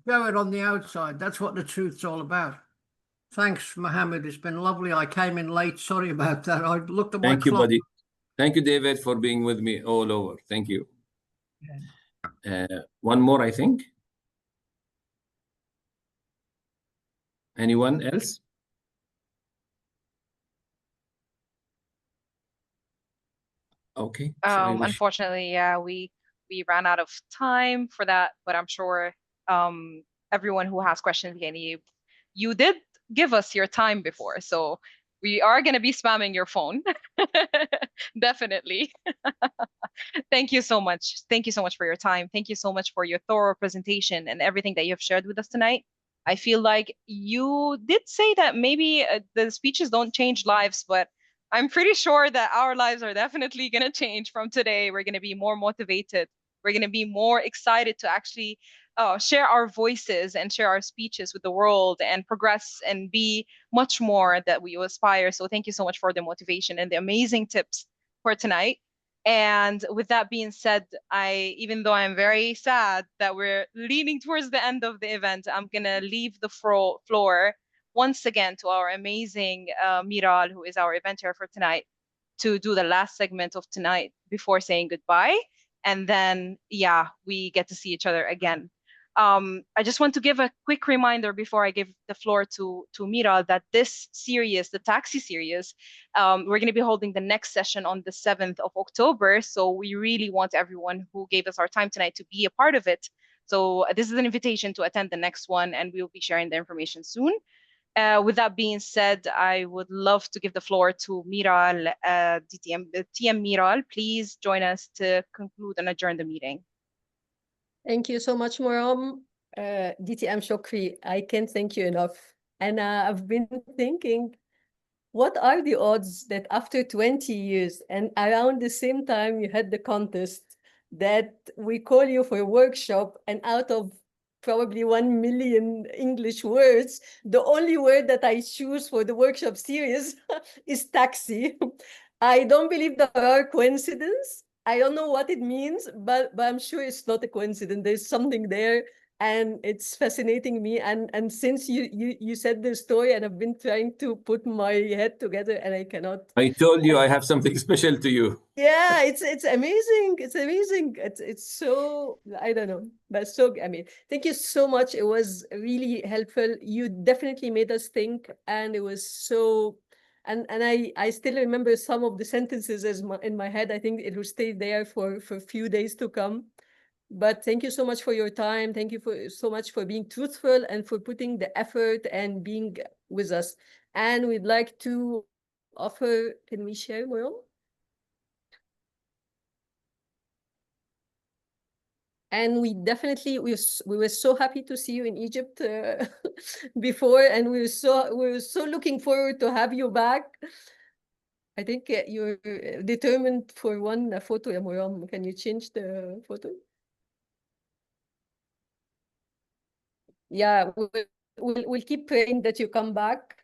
Speaker 13: Show it on the outside. That's what the truth's all about. Thanks, Mohamed. It's been lovely. I came in late. Sorry about that. I looked at my
Speaker 1: Thank you,
Speaker 13: clock.
Speaker 1: buddy. Thank you, David, for being with me all over. Thank you. One more, I think. Anyone else? Okay.
Speaker 10: Unfortunately, yeah, we ran out of time for that, but I'm sure everyone who has questions, you did give us your time before, so we are going to be spamming your phone. Definitely. Thank you so much. Thank you so much for your time. Thank you so much for your thorough presentation and everything that you have shared with us tonight. I feel like you did say that maybe the speeches don't change lives, but I'm pretty sure that our lives are definitely going to change from today. We're going to be more motivated. We're going to be more excited to actually share our voices and share our speeches with the world and progress and be much more that we aspire. So thank you so much for the motivation and the amazing tips for tonight. And with that being said, even though I'm very sad that we're leaning towards the end of the event, I'm going to leave the floor once again to our amazing Miral, who is our eventer for tonight, to do the last segment of tonight before saying goodbye. And then, yeah, we get to see each other again. I just want to give a quick reminder before I give the floor to Miral that this series, the taxi series, we're going to be holding the next session on the 7th of October. So we really want everyone who gave us our time tonight to be a part of it. So this is an invitation to attend the next one, and we'll be sharing the information soon. With that being said, I would love to give the floor to Miral, TM Miral. Please join us to conclude and adjourn the meeting.
Speaker 8: Thank you so much, Moram. DTM Shukri, I can't thank you enough. And I've been thinking, what are the odds that after 20 years and around the same time you had the contest, that we call you for a workshop, and out of probably 1 million English words, the only word that I choose for the workshop series is taxi. I don't believe there are coincidences. I don't know what it means, but I'm sure it's not a coincidence. There's something there, and it's fascinating me. And since you said the story, and I've been trying to put my head together, and I cannot.
Speaker 1: I told you I have something special to you.
Speaker 8: Yeah, it's amazing. It's amazing. It's so, I don't know, but so, I mean, thank you so much. It was really helpful. You definitely made us think, and it was so. And I still remember some of the sentences in my head. I think it will stay there for a few days to come. But thank you so much for your time. Thank you so much for being truthful and for putting the effort and being with us. And we'd like to offer, can we share, Moral? And we definitely, we were so happy to see you in Egypt before, and we were so looking forward to have you back. I think you're determined for one photo, Moram. Can you change the photo? Yeah, we'll keep praying that you come back,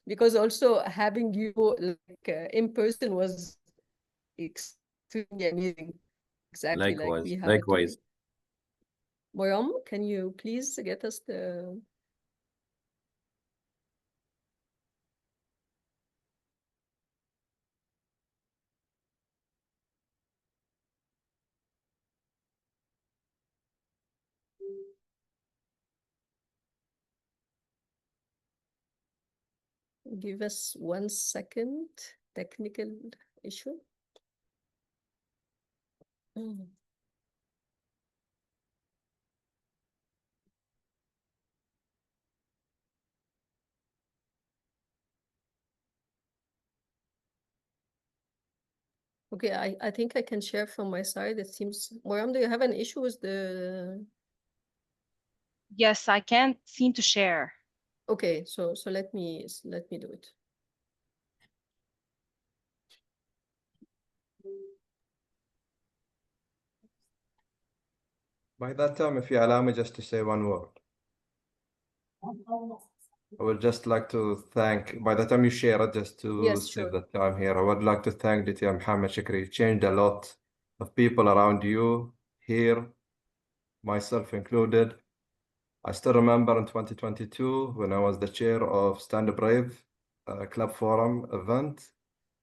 Speaker 8: because also having you like in person was extremely amazing. Exactly.
Speaker 1: Likewise.
Speaker 8: Like we have
Speaker 1: Likewise.
Speaker 8: Moram, can you please get us the... Give us 1 second, technical issue. Okay, I think I can share from my side. It seems, Moram, do you have an issue with the?
Speaker 10: Yes, I can't seem to share.
Speaker 8: Okay, so let me do it.
Speaker 11: By that time, if you allow me just to say one word, I would just like to thank, by the time you share it, just to
Speaker 8: Yes,
Speaker 11: save
Speaker 8: sure.
Speaker 11: the time here, I would like to thank DT Mohamed Shukri. You changed a lot of people around you here, myself included. I still remember in 2022 when I was the chair of Stand Brave Club Forum event.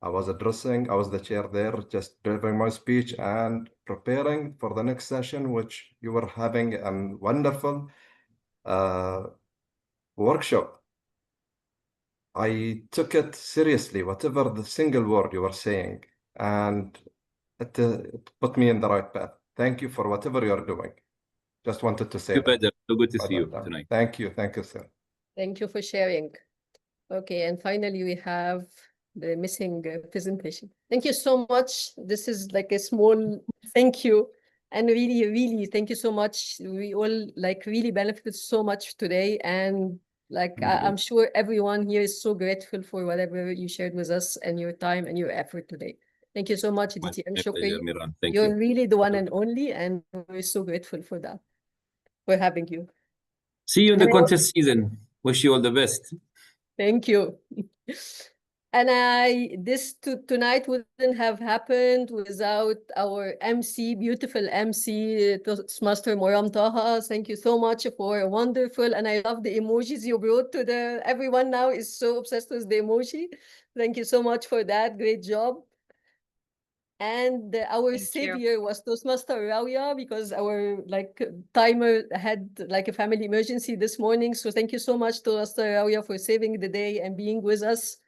Speaker 11: I was the chair there, just delivering my speech and preparing for the next session, which you were having a wonderful workshop. I took it seriously, whatever the single word you were saying, and it put me in the right path. Thank you for whatever you're doing. Just wanted to say
Speaker 1: You
Speaker 11: that.
Speaker 1: better. So good to
Speaker 11: by
Speaker 1: see
Speaker 11: that
Speaker 1: you
Speaker 11: time.
Speaker 1: tonight.
Speaker 11: Thank you, sir.
Speaker 8: Thank you for sharing. Okay, and finally we have the missing presentation. Thank you so much. This is like a small thank you, and really, really thank you so much. We all like really benefited so much today, and like I'm sure everyone here is so grateful for whatever you shared with us and your time and your effort today. Thank you so much,
Speaker 1: My
Speaker 8: DTM
Speaker 1: pleasure,
Speaker 8: Shukri.
Speaker 1: Miran. Thank
Speaker 8: You're
Speaker 1: you.
Speaker 8: really the one and only, and we're so grateful for that, for having you.
Speaker 1: See you in the
Speaker 8: And I
Speaker 1: contest season. Wish you all the best.
Speaker 8: Thank you. And tonight wouldn't have happened without our MC, beautiful MC, Toastmaster Moram Taha. Thank you so much for a wonderful, and I love the emojis you brought to everyone now is so obsessed with the emoji. Thank you so much for that. Great job. And our
Speaker 10: Thank you.
Speaker 8: savior was Toastmaster Rawia, because our timer had like a family emergency this morning. So thank you so much, Toastmaster Rawia, for saving the day and being with us.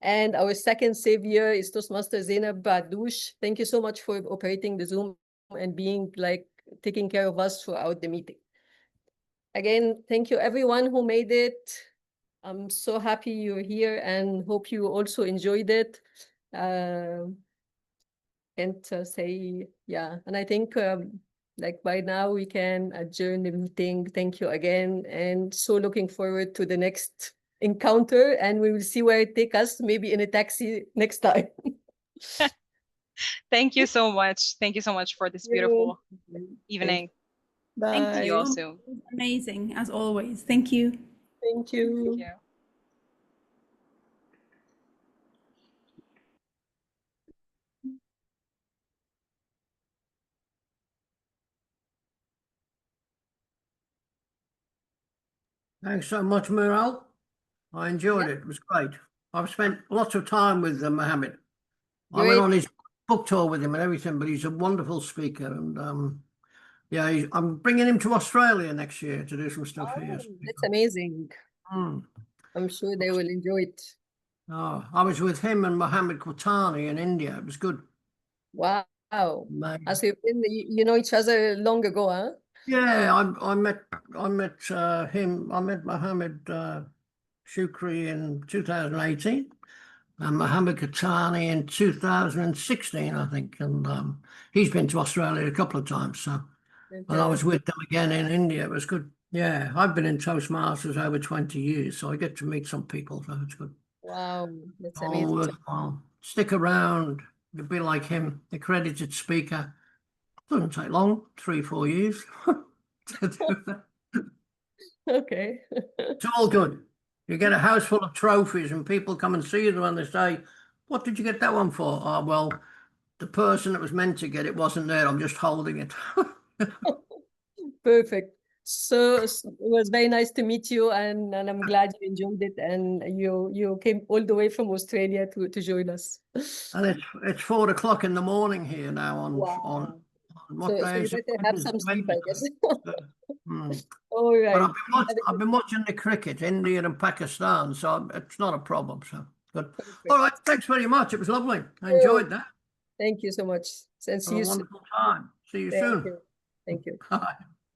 Speaker 8: And our second savior is Toastmaster Zainab Badush. Thank you so much for operating the Zoom and being taking care of us throughout the meeting. Again, thank you everyone who made it. I'm so happy you're here and hope you also enjoyed it. And say, yeah, and I think by now we can adjourn the meeting. Thank you again, and so looking forward to the next encounter, and we will see where it takes us, maybe in a taxi next time.
Speaker 10: Thank you so much. Thank you so much for this beautiful evening.
Speaker 8: Bye.
Speaker 14: Thank
Speaker 10: See you
Speaker 14: you.
Speaker 10: all soon.
Speaker 14: Amazing, as always. Thank you.
Speaker 8: Thank you.
Speaker 10: Thank you.
Speaker 13: Thanks so much, Mural. I enjoyed it. It was great. I've spent lots of time with Mohamed. I went on his book tour with him and everything, but he's a wonderful speaker. And yeah, I'm bringing him to Australia next year to do some stuff here.
Speaker 8: That's amazing. I'm sure they will enjoy it.
Speaker 13: Oh, I was with him and Mohamed Qutani in India. It was good.
Speaker 8: Wow. As you know each other long ago, huh?
Speaker 13: Yeah, I met him. I met Mohamed Shukri in 2018 and Mohamed Qutani in 2016, I think. And he's been to Australia a couple of times. So, and I was with them again in India. It was good. Yeah, I've been in Toastmasters over 20 years, so I get to meet some people. So it's good.
Speaker 8: Wow, that's
Speaker 13: Oh,
Speaker 8: amazing.
Speaker 13: worthwhile. Stick around. You'll be like him, accredited speaker. Doesn't take long, 3-4 years to do that.
Speaker 8: Okay.
Speaker 13: It's all good. You get a house full of trophies and people come and see them and they say, what did you get that one for? Oh, well, the person that was meant to get it wasn't there. I'm just holding it.
Speaker 8: Perfect. So it was very nice to meet you, and I'm glad you enjoyed it, and you came all the way from Australia to join us.
Speaker 13: And it's 4 o'clock in the morning here now on what
Speaker 8: So
Speaker 13: day
Speaker 8: you
Speaker 13: is it?
Speaker 8: better have some sleep, I guess. All
Speaker 13: But
Speaker 8: right.
Speaker 13: I've been watching the cricket, India and Pakistan, so it's not a problem. So good. All right, thanks very much. It was lovely. I enjoyed that.
Speaker 8: Thank you so much. And see
Speaker 13: Have
Speaker 8: you
Speaker 13: a
Speaker 8: soon.
Speaker 13: wonderful time. See you
Speaker 8: Thank
Speaker 13: soon.
Speaker 8: you. Thank you.
Speaker 13: Bye.